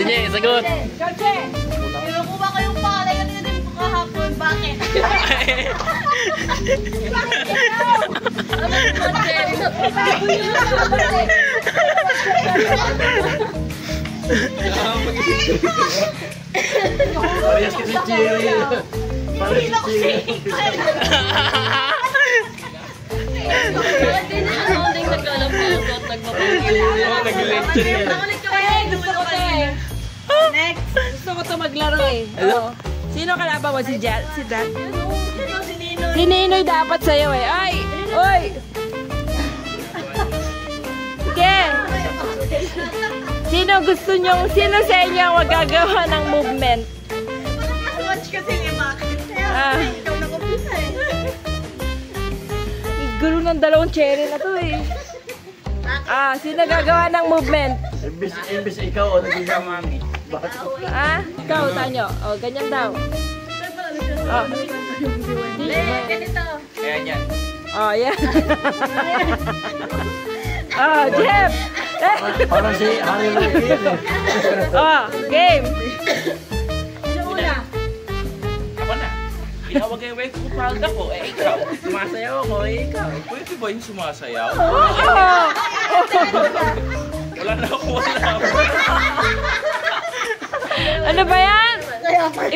Sige, sagot. George, pinukuha ko yung palay na din ko kahapon. Bakit? Bakit ikaw? Parehas kasi Cherry. Parehas si Cherry. Hindi na ako din naglalapot at nagpapagod. Next. Gusto ko to maglaro eh. Sino kalaban mo? Si Dad? Si Ninoy. Si Ninoy dapat sa'yo eh. Ay! Oy! Sige! Sino gusto nyo? Sino sa inyo ang magagawa ng movement? Watch kasi ni Bakit. Ikaw nag-umpisa eh. Gulo ng dalawang cherry na to eh. Sino gagawa ng movement? Imbis ikaw o naging mami. Ikaw, Tanyo. Ganyan daw. Ganito. Ayan yan. Yan. Jeff! Parang si Harry Lupin eh. Game! Sino una? Ako na. Tinawag yung wife ko palda ko. Ikaw. Sumasayaw ako. Ikaw. Pwede ba yung sumasayaw? Wala na ako. Ano ba yan?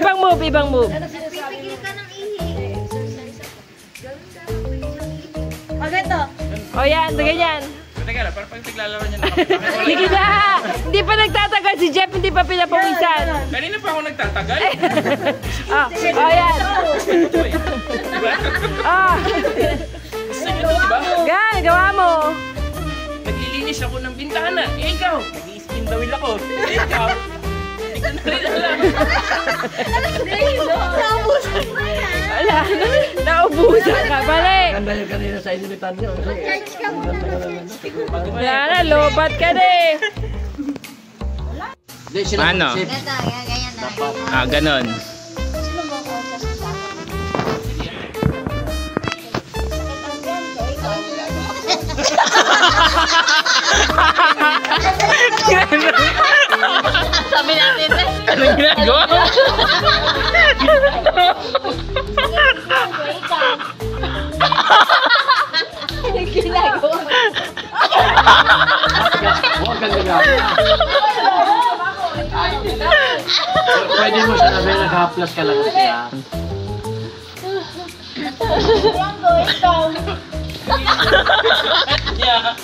Ibang move. Pipigil ka ng ihi. Ito. Yan, ganyan. Teka lang, parang pag naglalaban niya nakapagpakas. Sige na! Hindi pa nagtatagal si Jeff, hindi pa pinapawisan. Kanina pa ako nagtatagal. Yan. Gusto niyo to, diba? Gawa mo. Naglilinis ako ng bintana. Ikaw, nag-i-spin the wheel ako. Ikaw, hindi ka na rin alam. Wala, naubusan ka. Balik. Ganda yung kanina sa inilitan niyo. Wala na, lobat ka na eh. Ano? Ganyan na. Ganon. Sino mo ko sa sasama? Sabi natin eh. Anong ginagawa? Anong ginagawa? Huwag kang gagawin. Pwede mo siya namin nag-haplas ka lang kasi ha. Yeah.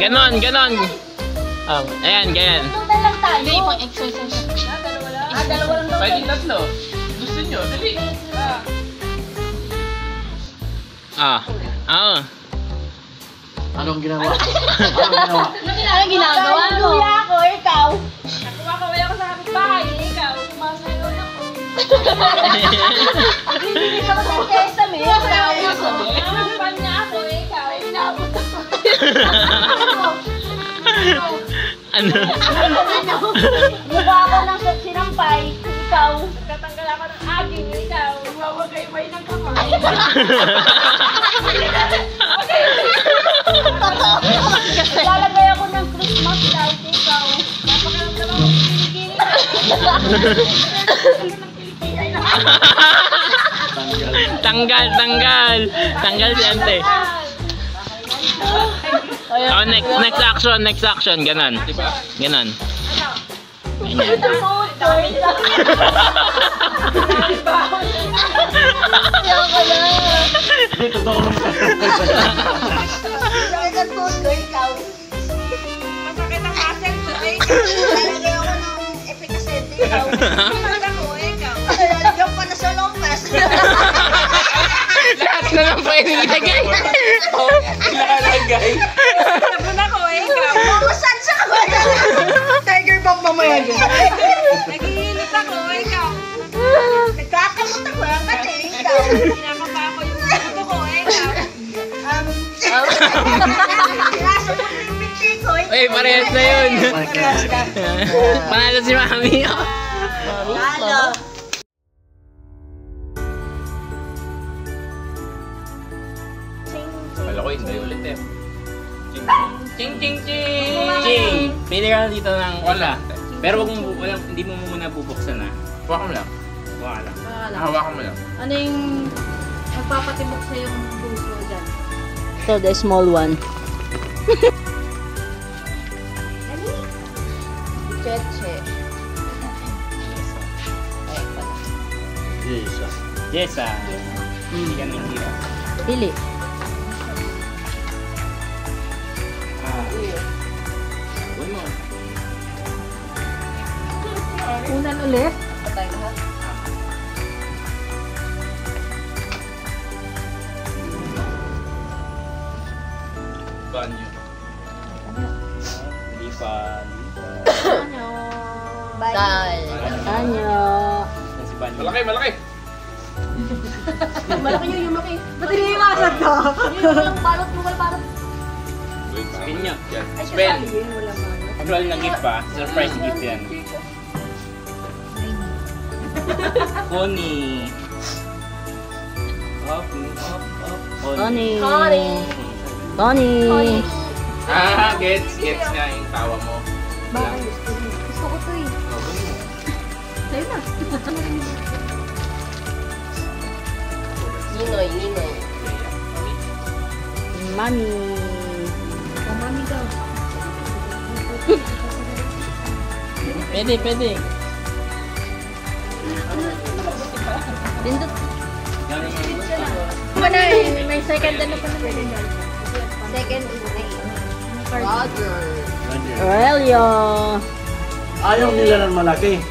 Ganon. Ayan, ganyan. Hindi, pang exercise. Pwede tatlo. Gusto nyo, dali. Anong ginawa? Anong ginawa? Ano ginagawa mo? Ako, ikaw. Kumakaway ako sa kapitbahay, ikaw. Sumasayaw ako. Naglilinis ako sa sesame. Nakapan niya ako, ikaw. Inabot ako. Ano? Mukha ako ng sinampay, ikaw. Nagtatanggal ako ng aging, ikaw. Nagwawagay-way ng kamay. Lalagay ako ng Christmas light, ikaw. Napakaramdam ako ng kilikili. Tanggal si ante. Oh, next action, ganon. Ganon. Hindi, totoo naman. Sakit ang tuhod ko, ikaw. Masakit ang muscle ko, eh. Lalagay ako ng efficacy, ikaw. Masakit ako, ikaw. Lalagyan pa na sa longpas. Lahat na lang pa yung ilagay. Ilalagay. Sabon ako, ikaw. Mamasad sa ako. Tiger bomb mamaya dyan. Nagihilit ako, ikaw. Nagkakamot ako, kasi ikaw. Kinakapa ako yung buto ko, ikaw. Laso mo yung binti ko, ikaw. Uy, parehas na yun. Panalo si Mami. Lalo. Wala ko, hindi ulit eh. Ching, ching, ching! Ching! Pili ka lang dito ng Wala. Pero hindi mo muna bubuksan ha. Hawakan mo lang. Wala lang. Hawakan mo lang. Ano yung magpapatibok sa yung puso dyan? So, the small one. Cheche. Jesus. Yes ah. Hindi ka nang hirap. Pili. Uy mo. Unan ulit. Patay lahat. Banyo. Lipa. Dal. Anyo. Si Banyo. Malaki, malaki! Malaki yung malaki. Ba't hindi yung masag ka? Yung walang balot mo, walang balot. Wait, Spin nyo. Yan. Ay, Spin! sabi yun, walang balot. Actual na gift pa. Surprise gift yan. Connie. Up. Connie. Connie. Connie. Ah, gets nga yung tawa mo. Bakit? Gusto ko to eh. Sa'yo na. Ninoy, Ninoy. Mami. Mami daw. Pwede. Pindot. May second ano pa na second Roger. Aurelio. Ayaw nila ng malaki.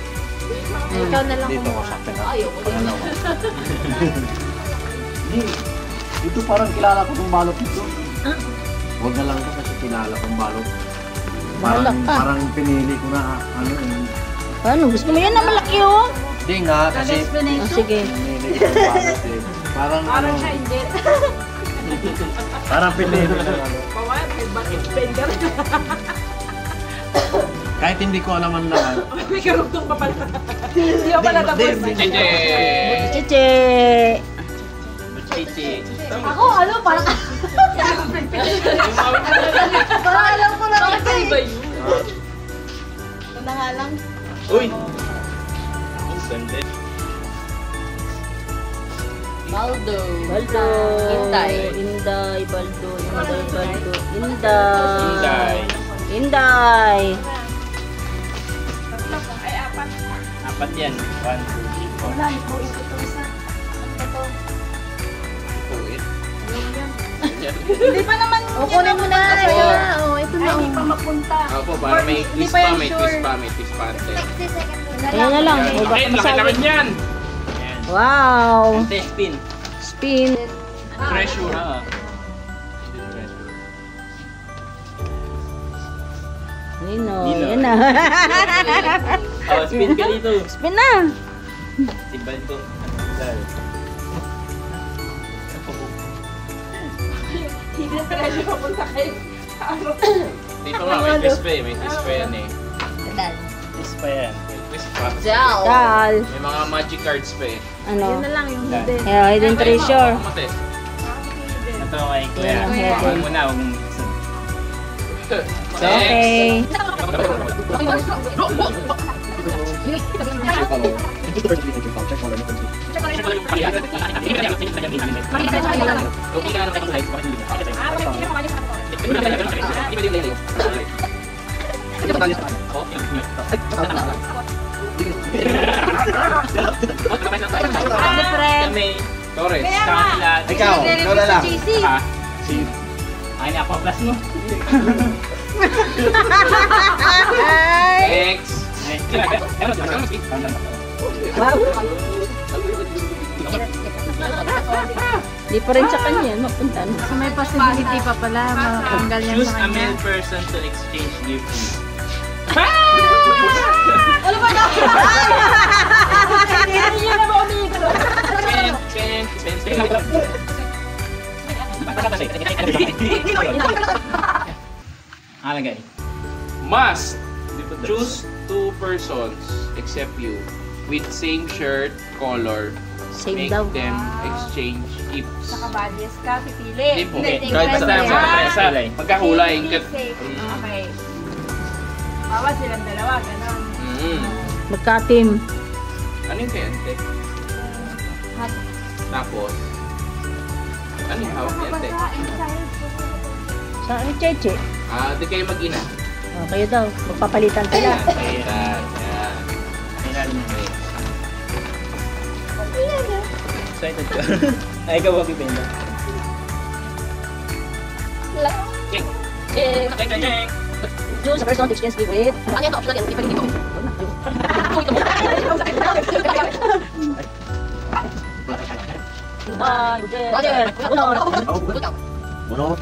Ikaw na lang Dito ko kumuha. sa Ayaw ko na. Ito parang kilala ko ng balot ito. Huwag na lang ito kasi kilala kong balot. Malak ka. Parang pinili ko na ano yun. Ano? Gusto mo yan na malaki oh? Hindi nga kasi Oh, sige. pinili ko ng balot eh. Parang ano. Hindi. Parang pinili ko ng ano. Bakit pen ka rin? Kahit hindi ko alam ang laman. May karugtong pa pala. Hindi ako pala tapos. Cheche! Chiche. Chichi. Ako, ano, parang... Parang alam ko na kasi. Ito na nga lang. Uy! Ganda. Baldo. Inday. Baldo. Inday. Apat yan. 1, 2, 3, 4. Wala, ito ito isa. Ano to? Hindi pa naman. O, kunin mo na. Oo, ito na. Hindi pa mapunta. Opo, para may twist pa, may twist pa. Ayan na lang. O, baka masali. Laki yan! Wow. Spin. Spin. Pressure. Oo. Nino. Nino. Yan na. Oh, spin ka dito. Spin na. Timbal ko. Hindi na pala siya mapunta kayo. Dito nga, may twist pa eh. May twist pa yan eh. Twist pa yan. May twist pa. Dal. May mga magic cards pa eh. Ano? Yun na lang yung hindi. Yeah, hidden treasure. Mate. Ito kay Kuya. Yan ang heaven. Huwag mo na. Huwag mo. Okay. Kami, Torres, kanila. Ikaw na lang. Ha? Ay, napaplas mo. Next. Di pa rin sa kanya, mapunta. So may possibility pa pala, matanggal yan Choose sa a kanya. male person to exchange gifts. Ano ba na? Hindi na ba umigo? Pen. Alagay. Must choose 2 persons except you with same shirt color. Same Make daw. them exchange gifts. Saka badges ka, pipili. Hindi po. Hindi, Kahit basta hindi. magkakulay. Magkakulay. Okay. Bawa silang dalawa, gano'n. Magka-team. Ano yung kente? Tapos, ano yung hawak ni ante? Sa ano, Cheche? Di kayo mag-ina. Oh, kayo daw. Magpapalitan sila. Ayan. Okay. Excited ka. Ay, ikaw wag ipenda. Choose a person to exchange gift with. Ano yan? Optional yan. Hindi pa rin dito. Roger! Uno.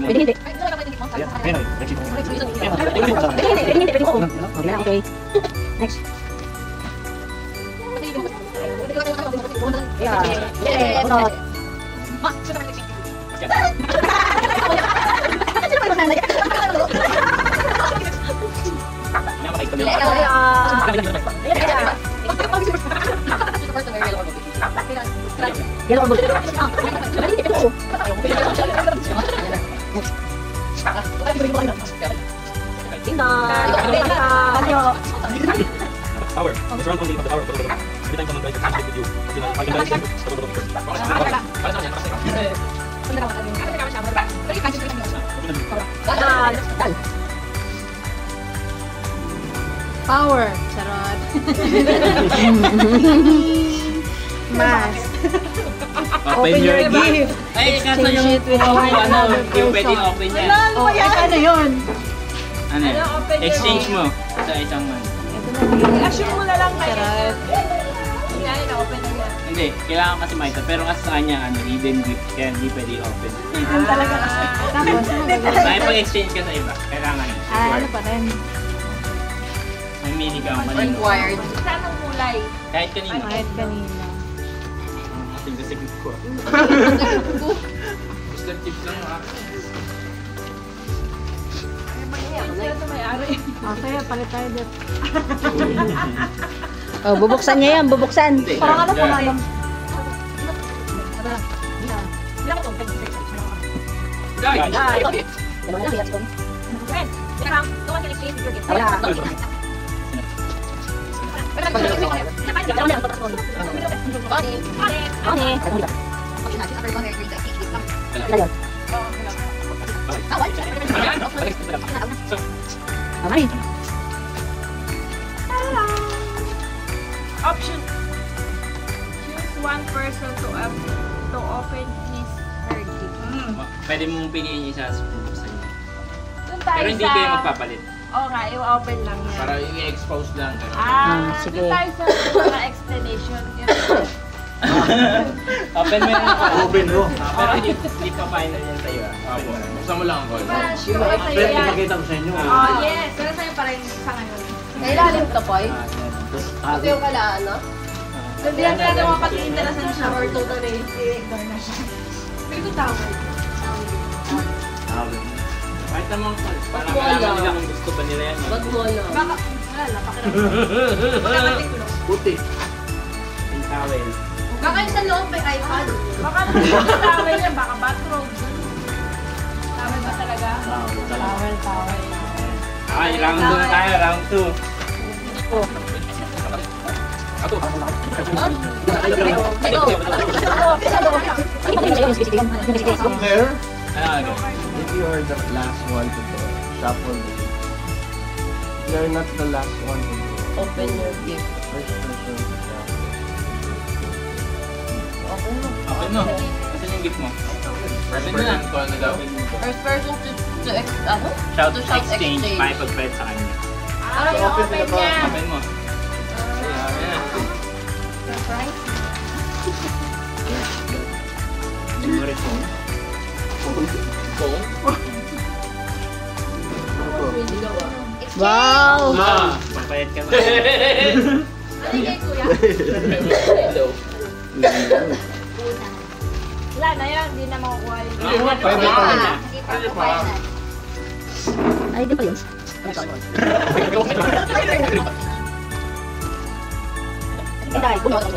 Pwede hindi. Okay. Next. Tower. Surround only of the tower. Every time someone tries to catch with you, I can Power. Charot. Mas. Open your gift. Ay, kaso yung yung pwedeng open yan. Oh, ano yun? Ano? Exchange mo sa isang man. I-assume mo na lang kayo. Yan, na-open na yan. Hindi, kailangan kasi makita. Pero kasi sa kanya, hidden gift. Kaya hindi pwede open. Yan talaga. Tapos, May pag-exchange ka sa iba. Kailangan. ano pa rin? Mamili ka ang kanino. Required. Saan ang kulay? Kahit kanino. Kahit kanina. Kasing kasing ko. Mr. Tips lang yung akin. Okay, palit tayo dito. Oh, bubuksan niya yan, bubuksan. Parang ano pa malam? Option. Choose one person to open his her gift. Pwede mong piliin isa sa bubuksan niya. Doon tayo Pero hindi sa... kayo magpapalit. Okay, i-open lang yan. Para i-expose lang. sige. Doon tayo sa mga explanation. Open mo yung Open mo. Pero hindi pa final yan sa'yo. Buksan mo lang ako. Sure sa'yo Pero yan. ipakita ko sa inyo. Oh, yes. Pero sa'yo pa rin sa ngayon. Kailalim to, Poy. Ito yung kala, ano? Hindi yan kaya naman pag-interesan siya or totally i-ignore na siya. Pero ito tawag. Kahit naman, para malaman nila kung gusto ba nila yan. Ba't mo alam? Baka, wala, pakinatin ko lang. Puti. Yung towel. Baka yung sa loob may iPad. Baka yung towel yan, baka bathrobe. Towel ba talaga? Towel. Ay, round 2 na tayo, round 2. Compare. Ano? If you are the last one to go, shuffle the gift. You're not the last one to go. Open your gift. First person to shuffle. Okay no. Asan yung gift mo? First person ko ano daw? First person to Shout To shout exchange. exchange. Pakipag-pet sa kanya. Ay, open niya. Open mo. Ayan. Memory phone. Wow! Papayat ka ba? Hello. Wala na yan, hindi na makukuha yun. Ay, di pa yun. Ay, puno ako.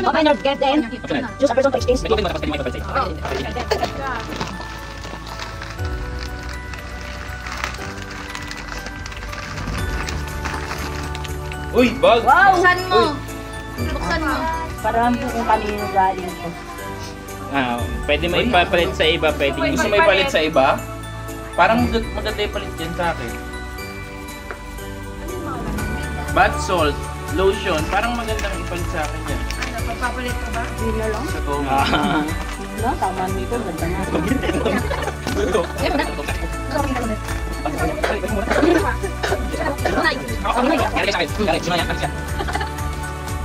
Open your gift then. Choose a person to exchange. Uy, bag! Wow! Buksan mo. Buksan mo. Parang kung kanino galing ko. Pwede mo ipapalit sa iba, pwede. Gusto mo ipalit sa iba? Parang maganda ipalit dyan sa akin. Bath salt, lotion, parang magandang ipalit sa akin yan. Ano, papapalit ka ba? Hindi na lang. No, tama nito. Ganda nga.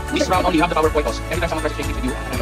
This round only you have the power point toss. Every time someone presses change with you, and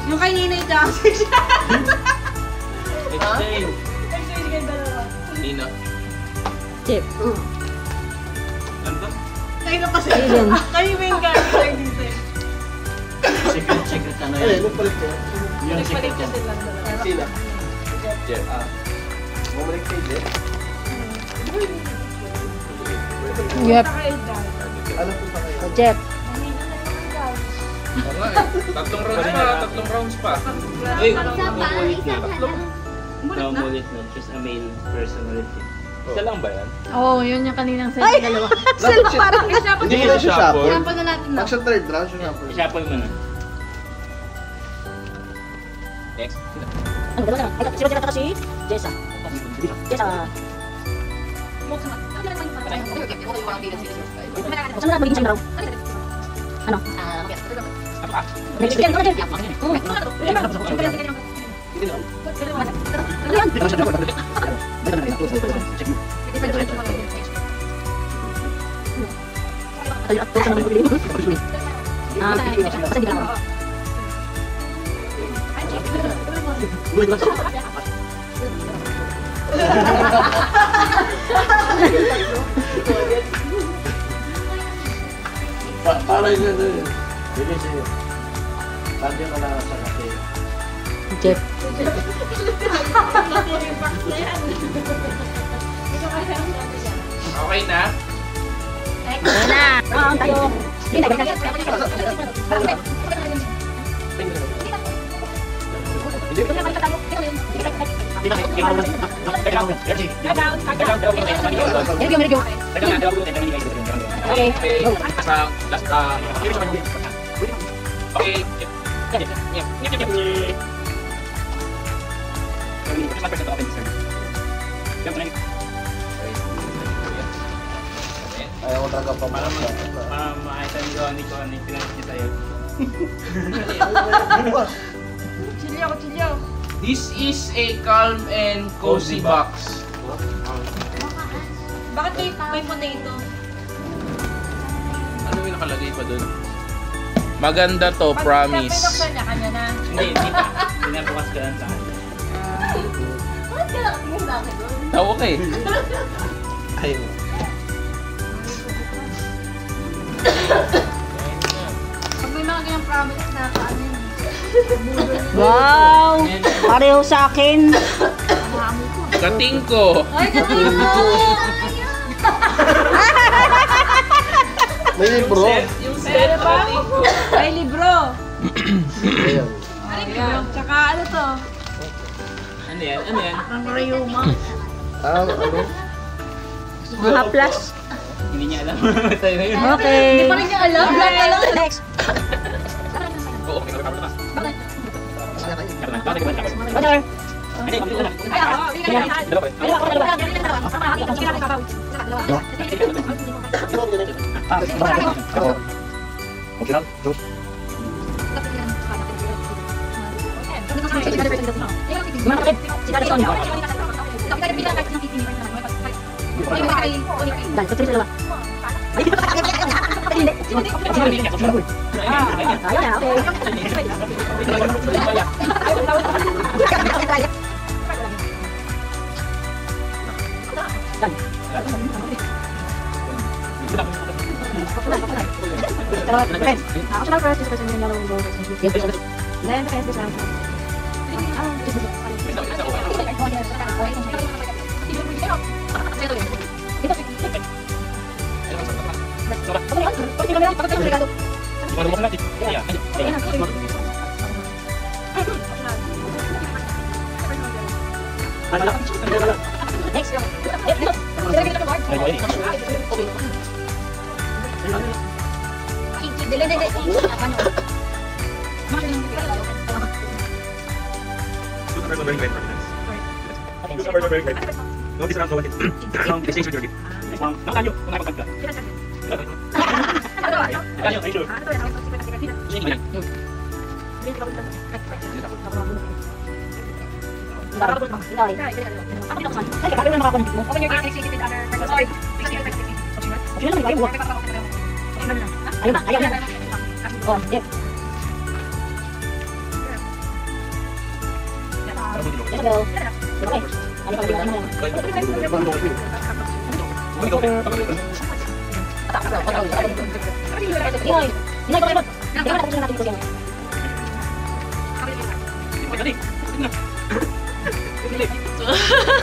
Yung kay Ninay Jackson siya. Exchange. Exchange kayo dalawa. Nino. Chip. Ano to? Kayo na kasi. Ayun. Kayo ba yung character dito eh? Secret ano yan? Yung Nagpalit secret ka yan. silang dalawa. Sila. Jeff. Bumalik kay Jeff. Yep. Alam ko pa kayo. Chip. Oo nga eh. Tatlong rounds pa. Uy, Umulit na. Mulit na? Umulit na. Just a male personality. isa lang ba yan? Oo, yun yung kaninang sa dalawa. Parang Hindi ko na siya shuffle. Sample na natin na. Pag sa third round, siya shuffle. Shuffle mo na. Next. Ano ba na? Ay, sino tinataka si Jessa? Jessa. Saan na magiging sa'yo raw? Ano? Mexican ka na dyan. Para yun na yun. Bigay sa'yo. Sabi ka na sa kape. Jeff. Okay na? Okay. Ayaw ko talaga pa Para makita ni Ronnie kung ano yung pinag niya sa'yo. This is a calm and cozy box. Bakit may potato? Ano yung nakalagay pa dun? Maganda to, promise. Pinuksan niya kanya na. Hindi pa. Pinabukas ka lang sa akin. Bakit ka nakatingin sa akin doon? Tawa ka eh. Ayaw. Pag may mga ganyang promise na kaano yun. Wow! Pareho sa akin. Kating ko. Ay, katingin mo! May libro. Yung set, kating ko. May libro. Ayaw. Ayan. Tsaka ano to? Ano yan? Ano yan? Ang rayuma. Ano? Mga plus. Hindi niya alam. Sa'yo na yun. Okay. Hindi pa rin niya alam. Lahat na lang. Next. Oo, okay. Tapos. Order. Ay, ako. Okay lang. Juice.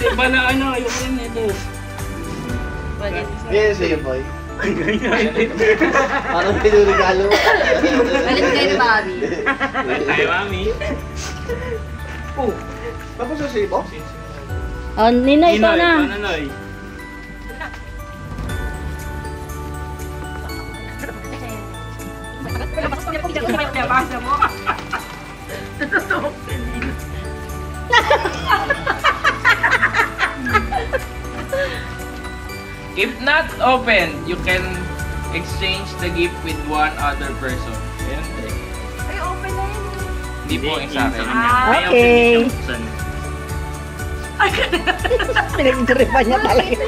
Iba na ano, ayoko rin ito. Yes, sa'yo, boy. Parang pinurigalo. Alis kayo ni Bobby. Ay, mami. Oh, tapos sa sibo? Oh, Ninoy, ikaw na. Noy. If not open, you can exchange the gift with one other person. Ayan. Ay, open na yun. Hindi po yung sa akin. Okay. Pinag-dripan niya talaga.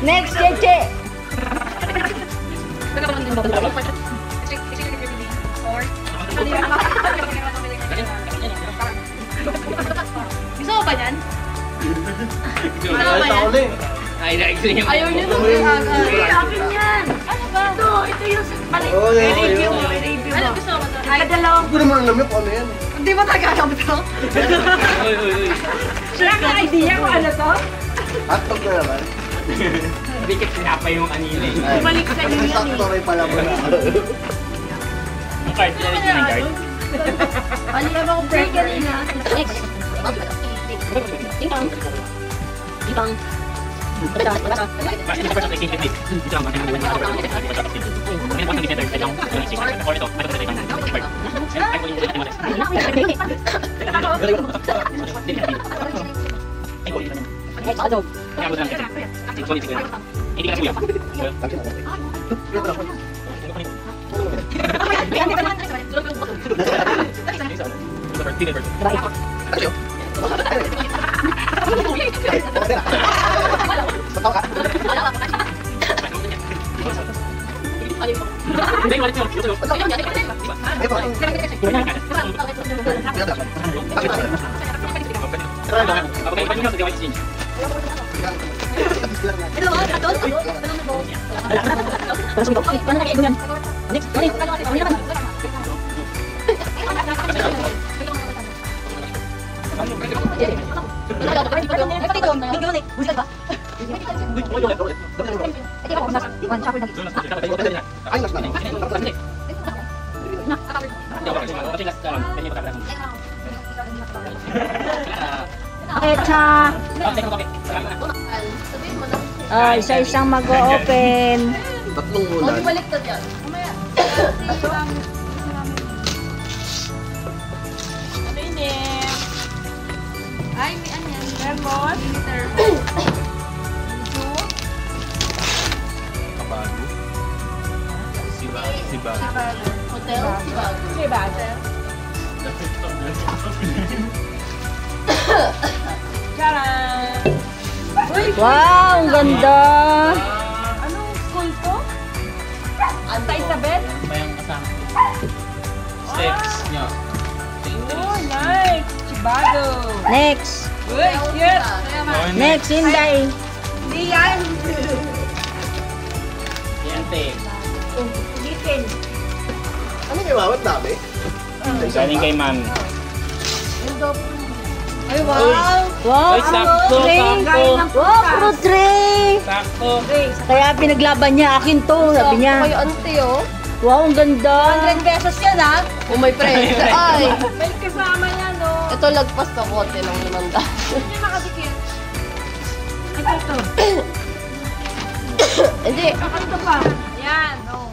Next, Cheche. Gusto mo ba yan? Ay, na-explain yung Ayaw niyo nung akin yan. Ano ba? Ito yung Oh, review mo. Ano gusto mo ito? Ay, dalawang Hindi ko naman alam yun kung ano yan. Ano Hindi mo talaga alam to? Uy. Wala kang idea kung ano to? Hotdog na naman. Hindi ka sinapa yung kanina eh. Bumalik sa inyo yan Sakto rin pala mo na. Yung card, nilagay ko ng card. Ano ba akong break kanina? Next. Ting-tong. Ting-tong. Isa-isang mag-o-open. Tatlong ulan. Baliktad yan. Ay, may ano yan? Lemon. Kabago. Siba. Hotel. Sibago. Charan! Wow, ang ganda! Anong school to? Santa Isabel? Mayang kasama. Steps niya. Oh, nice! Chibago! Next! Uy, cute! Next, Inday! Hindi yan! Yan, te. Ulitin! Ano yung mawat dami? Galing kay mami. Ay, wow! Wow, Ay, sakto. wow, fruit tray! Sakto. Kaya pinaglaban niya, akin to, sabi niya. Kayo ante oh. Wow, ang ganda! 100 pesos yan, ha? Oh, may price. Ay, May kasama yan, no? ito lagpas ka konti ng 500. Hindi makadikit. Ito. Hindi. Ito pa. Yan, oh.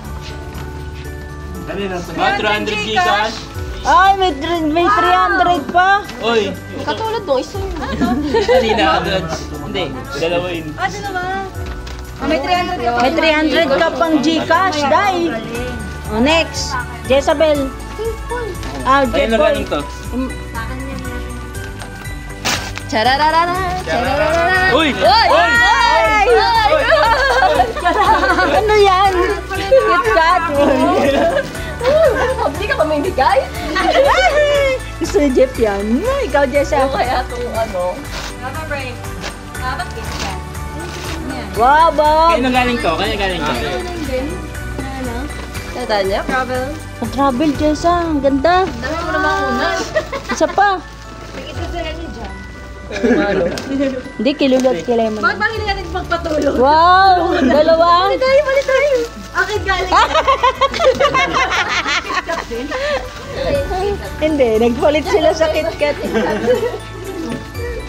Mga 300 gigas. Ay, may 300 pa! Uy. Katulad nung isa yun. Kanina, hindi. Dalawa yun. Ah, dalawa. May 300 ka pa. May 300 ka pang Gcash, Day! Oh, next! Jezabel! Ah, Ayun na galing to. Charararara. Charararara. Uy! Ay! Ano yan? KitKat! Hindi ka pa may bigay? Gusto ni Jeff yan. Ikaw, Jessa. O kaya itong ano. Have a break. Dapat yan. Wow, Bob! Kaya na galing to. Kaya galing to. Tandaan niya? Travel. Travel, Jessa. Ang ganda. Dami mo naman unan. Isa pa. Nag-isusuhan niyo dyan. Hindi, kilulot kay Lemon. Bakit bakit natin magpatulog? Wow! Dalawa! Balik tayo. Akin galing. Hindi, nagpalit sila sa KitKat.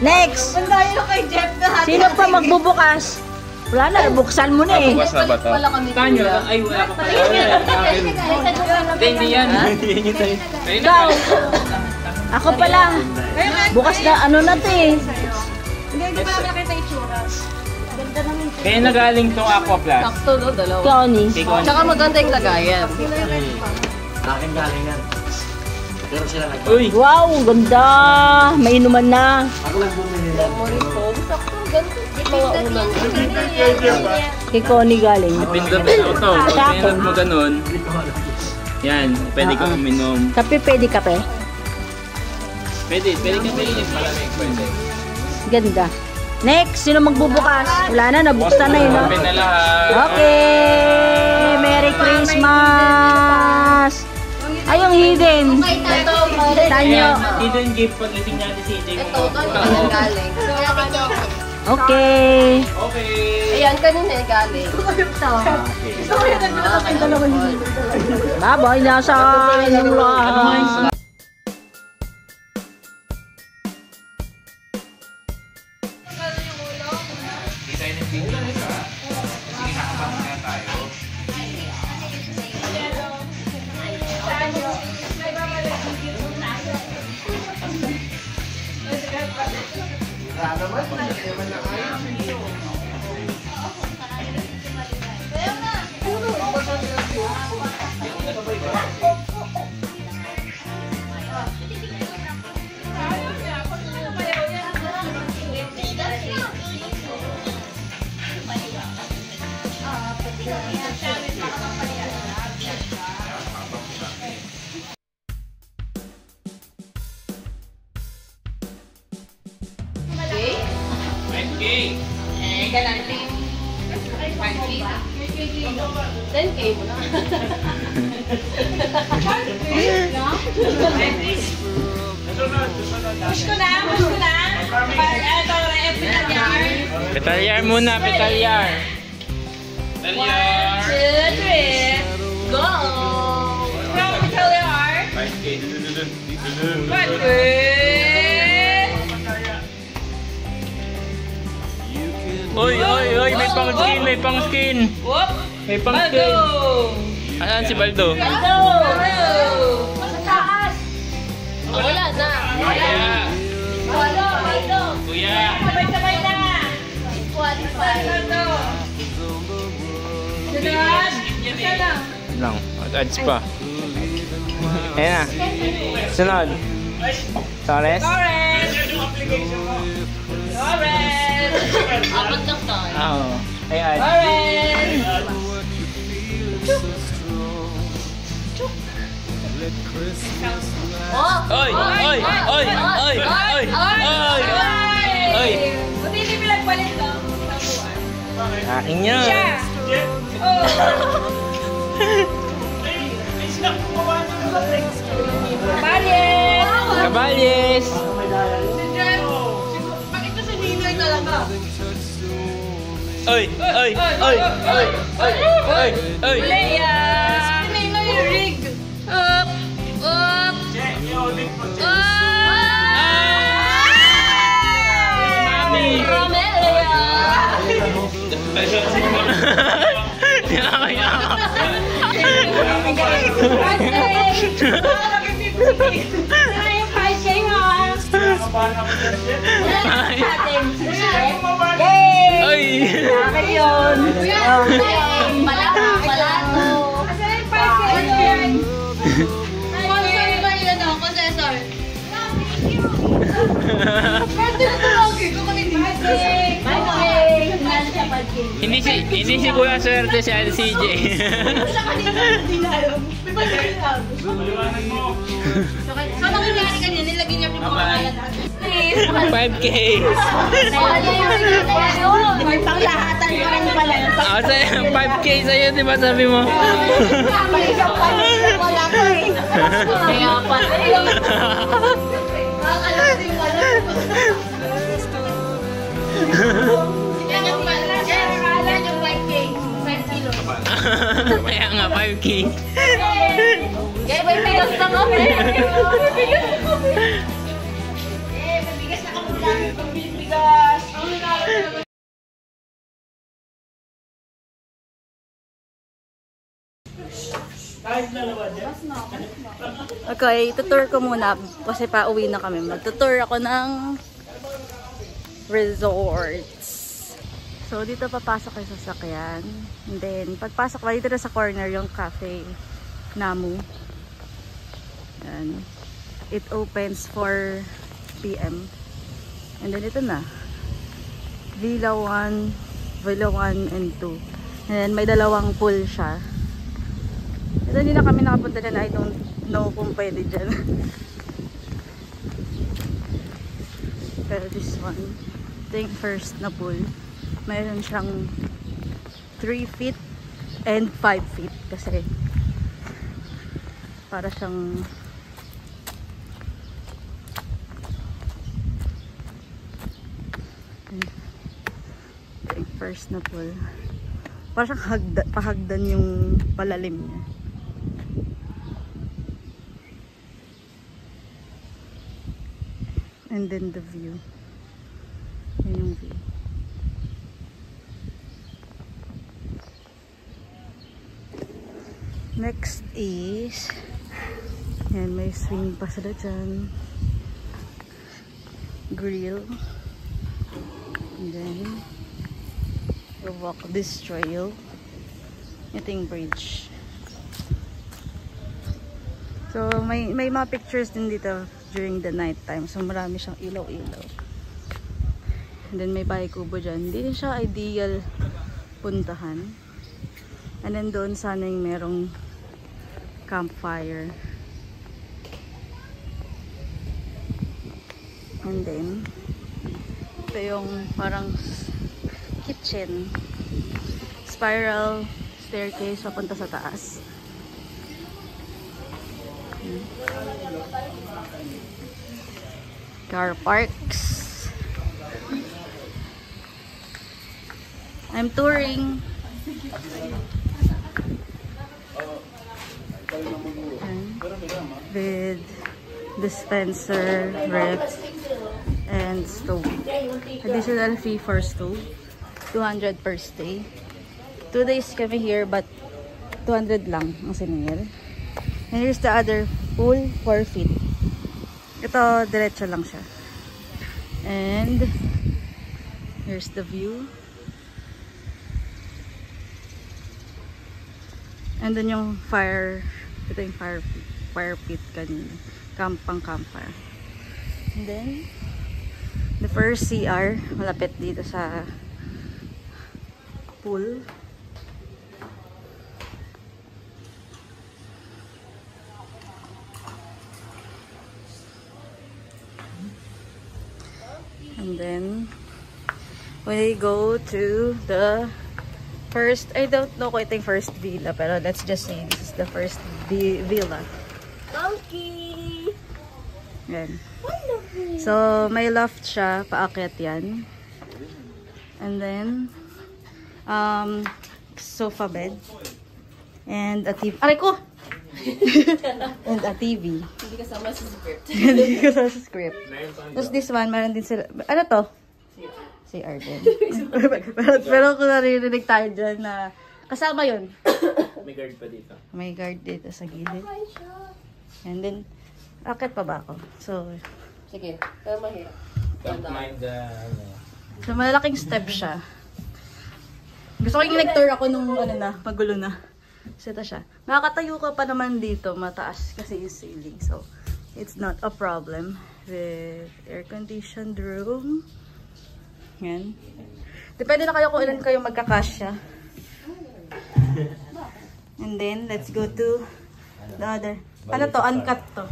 Next! Mandayo kay Jeff na hati. Sino pa magbubukas? Wala na, buksan mo na eh. Bukas na ba to? Wala kami. Tanyo. Ay, wala ka pala. Hindi yan. Hindi yan tayo. Ikaw! Ako pala. Bukas na, ano na to eh. Hindi ko pa nakita itsura. Ganda naman. Kaya na galing tong Aqua Plus. Sakto no, dalawa. Ikaw ni. Tsaka maganda yung lagayan. Akin galing yan. Pero sila nag- Uy! Wow, ganda! May inuman na. Ako lang bumili yan. Morito. Sakto, ganito. Mga ulan. Kay Connie galing. Pindot ito. Pag pinot mo ganun. Yan. Pwede ka uminom. Kape, pwede kape. Pwede ka mainit. Malamig. Pwede. Ganda. Next, sino magbubukas? Wala na, nabuksan na yun. No? Open na lahat. Okay! Merry Christmas! Ay, yung hidden. Ito, Tanyo. Hidden gift pagdating natin si CJ. ito, kanina galing. Okay. Ayan, kanina galing. Bye-bye na sa inyong lahat. Galante. 10K mo na. Push ko na. Ito, petalyar. Petalyar muna, petalyar. 1, 2, 3. Go! From petalyar. 5K. 1, Oy, may pang skin. Whoop! May pang skin. Asan si Baldo? Sa taas! Wala na. Kuya. Sabay-sabay na! Sunod! Isa lang. Lang, ads pa. Ayan na. Sunod. Torres? Apat lang tayo. Oo. Ay, ads. Oy! Buti hindi pinagpalit to. Aking nyo. Kabalyes! Bakit ito si Ninoy talaga? Oy! Leia! Ninoy rig! Up! Mami! Romelia! Ay! Yun. Palato. Hindi si Kuya swerte si Ate CJ. So, nangyari kanina, nilagyan niya yung pangalan natin. 5K. May panglahatan ko rin pala. Ah, sa'yo, 5K sa'yo, di ba sabi mo? Wala ko eh. Kaya pati. Yan yung 5K. 5 kilos. Kaya nga, 5K. Kaya may bigas na kami. Mabigas na kami lang. Pagbibigas. Ang nanalo. Okay, tutour ko muna kasi pauwi na kami. Magtutour ako ng resorts. So, dito papasok yung sasakyan. And then, pagpasok pa dito na sa corner yung cafe Namu. Yan. It opens 4 PM. And then, ito na. Villa 1 and 2. And then, may dalawang pool siya. Ito, hindi na kami nakapunta dyan. I don't know kung pwede dyan. Pero this one, ito yung first na pool. Mayroon siyang 3 feet and 5 feet kasi para siyang first na pool. Para siyang pahagdan yung palalim niya. And then the view. Yun yung view. Next is, yan, may swing pa sila dyan. Grill. And then, we'll walk this trail. Ito yung bridge. So, may mga pictures din dito during the night time. So, marami siyang ilaw-ilaw. And then, may bahay kubo dyan. Hindi rin siya ideal puntahan. And then, doon sana yung merong campfire. And then, ito yung parang kitchen. Spiral staircase papunta sa taas. Car parks. I'm touring. With dispenser, ref, and stove. Additional fee for stove. 200 per stay. 2 days kami here, but 200 lang ang siningil. And here's the other pool, 4 feet. Ito, diretso lang siya. And here's the view. And then yung fire, ito yung fire pit kanina. Campfire. And then, the first CR, malapit dito sa pool. And then, we go to the first, I don't know kung ito yung first villa, pero let's just say this is the first villa. Monkey! Yan. So, may loft siya, paakyat yan. And then, sofa bed. And a TV. Aray ko! And a TV. Hindi kasama sa script. Hindi kasama sa script. Tapos this one, meron din sila. Ano to? Si Arden. pero kung naririnig tayo dyan na kasama yun. May guard pa dito. May guard dito sa gilid. And then, akit pa ba ako? So, sige. Pero mahirap. Don't mind the... So, malalaking step siya. Gusto ko yung nag-tour ako nung magulo na. So, ito siya. Nakakatayo ka pa naman dito. Mataas kasi yung ceiling. So, it's not a problem. With air-conditioned room. Yan. Depende na kayo kung ilan kayo magkakasya. And then, let's go to the other. Ano to? Uncut to.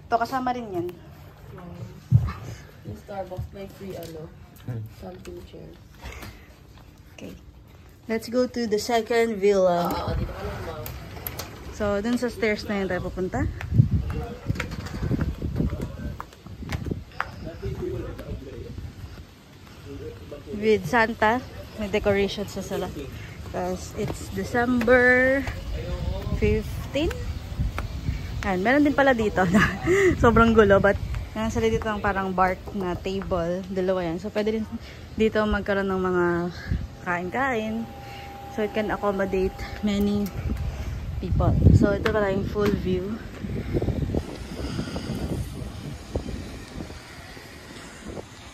To kasama rin yan. Yung Starbucks may free something chair. Okay. Let's go to the second villa. Dito ka lang ba? So, dun sa stairs na yun tayo pupunta. With Santa. May decorations sa sala. Because it's December 15. Yan. Meron din pala dito na sobrang gulo. But, meron sila dito ng parang bark na table. Dalawa yan. So, pwede din dito magkaroon ng mga kain-kain. So, it can accommodate many people. So, ito pala yung full view.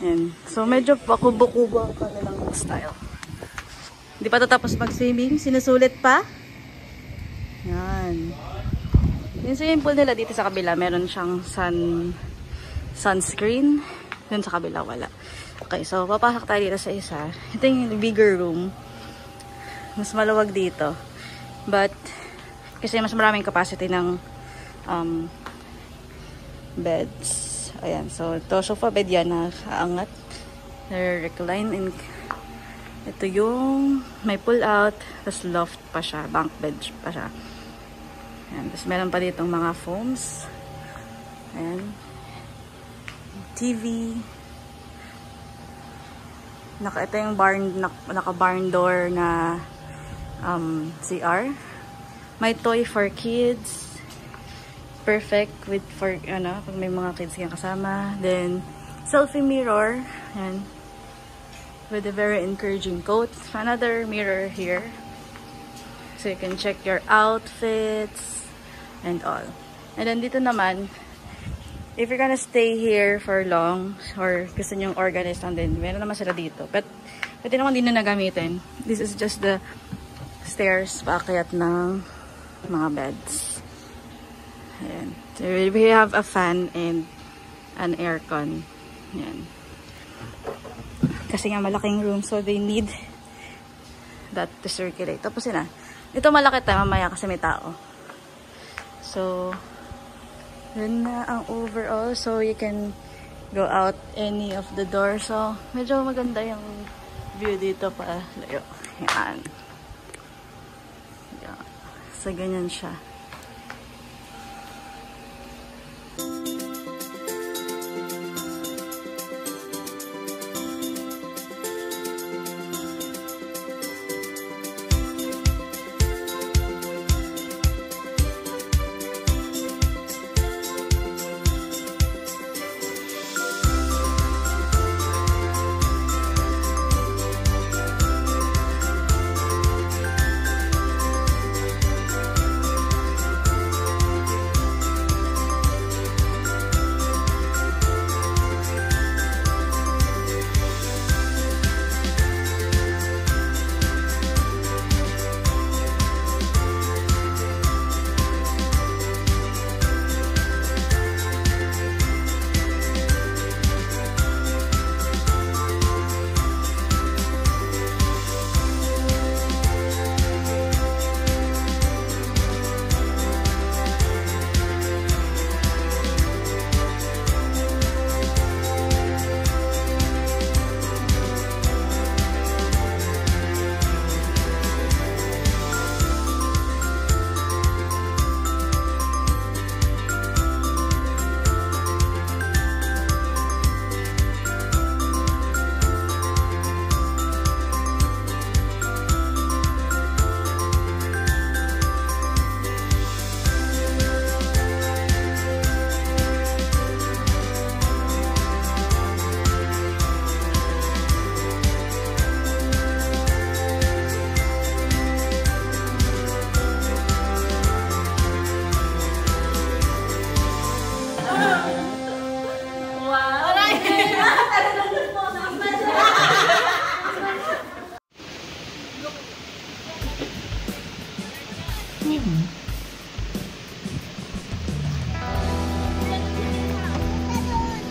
Yan. So, medyo pakubo-kubo ang kanilang style. Hindi pa ito tapos mag-swimming. Sinusulit pa. Yan. Yung swimming pool nila dito sa kabila, meron siyang sunscreen. Dun sa kabila, wala. Okay, so papasok tayo dito sa isa. Ito yung bigger room. Mas maluwag dito. But, kasi mas maraming capacity ng beds. Ayan, so ito sofa bed yan na aangat. Recline and ito yung may pull out. Tapos loft pa siya. Bunk bed pa siya. Ayan. Tapos meron pa ditong mga foams. Ayan. TV. Ito yung naka-barn door na CR. May toy for kids. Perfect for pag may mga kids kang kasama. Then selfie mirror. Ayan. With a very encouraging quote. Another mirror here. So you can check your outfits and all. And then dito naman, if you're gonna stay here for long or gusto nyong organize lang din, meron naman sila dito. But pwede naman din na nagamitin. This is just the stairs paakyat ng mga beds. Ayan. So we have a fan and an aircon. Ayan. Kasi nga malaking room, so they need that to circulate. Tapos yun na. Ito malaki tayo mamaya kasi may tao. So, yun na ang overall. So, you can go out any of the doors. So, medyo maganda yung view dito pa. Layo. Yan. Yan. So, ganyan siya.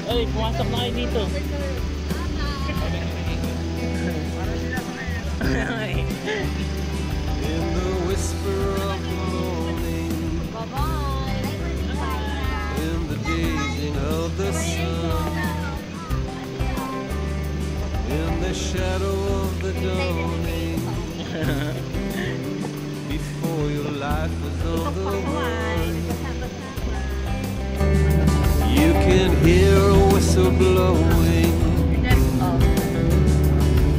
Ay, pumasok na kayo dito. In the whisper of the morning, in the gazing of the sun, in the shadow of the dawning, before your life was on the run, you can hear a whistle blowing.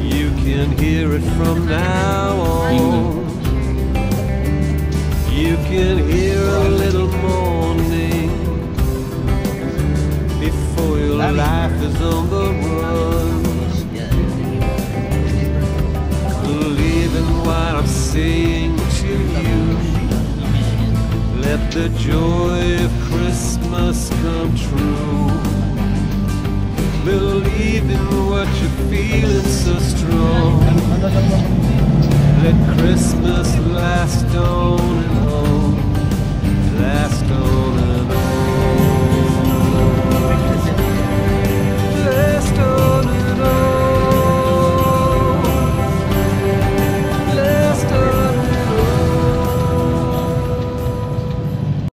You can hear it from now on. You can hear a little morning before your life is on the run. Believe in what I'm saying to you. Let the joy of Christmas come true. Believe in what you're feeling so strong. Let Christmas last on and on. Last on and on. Last on.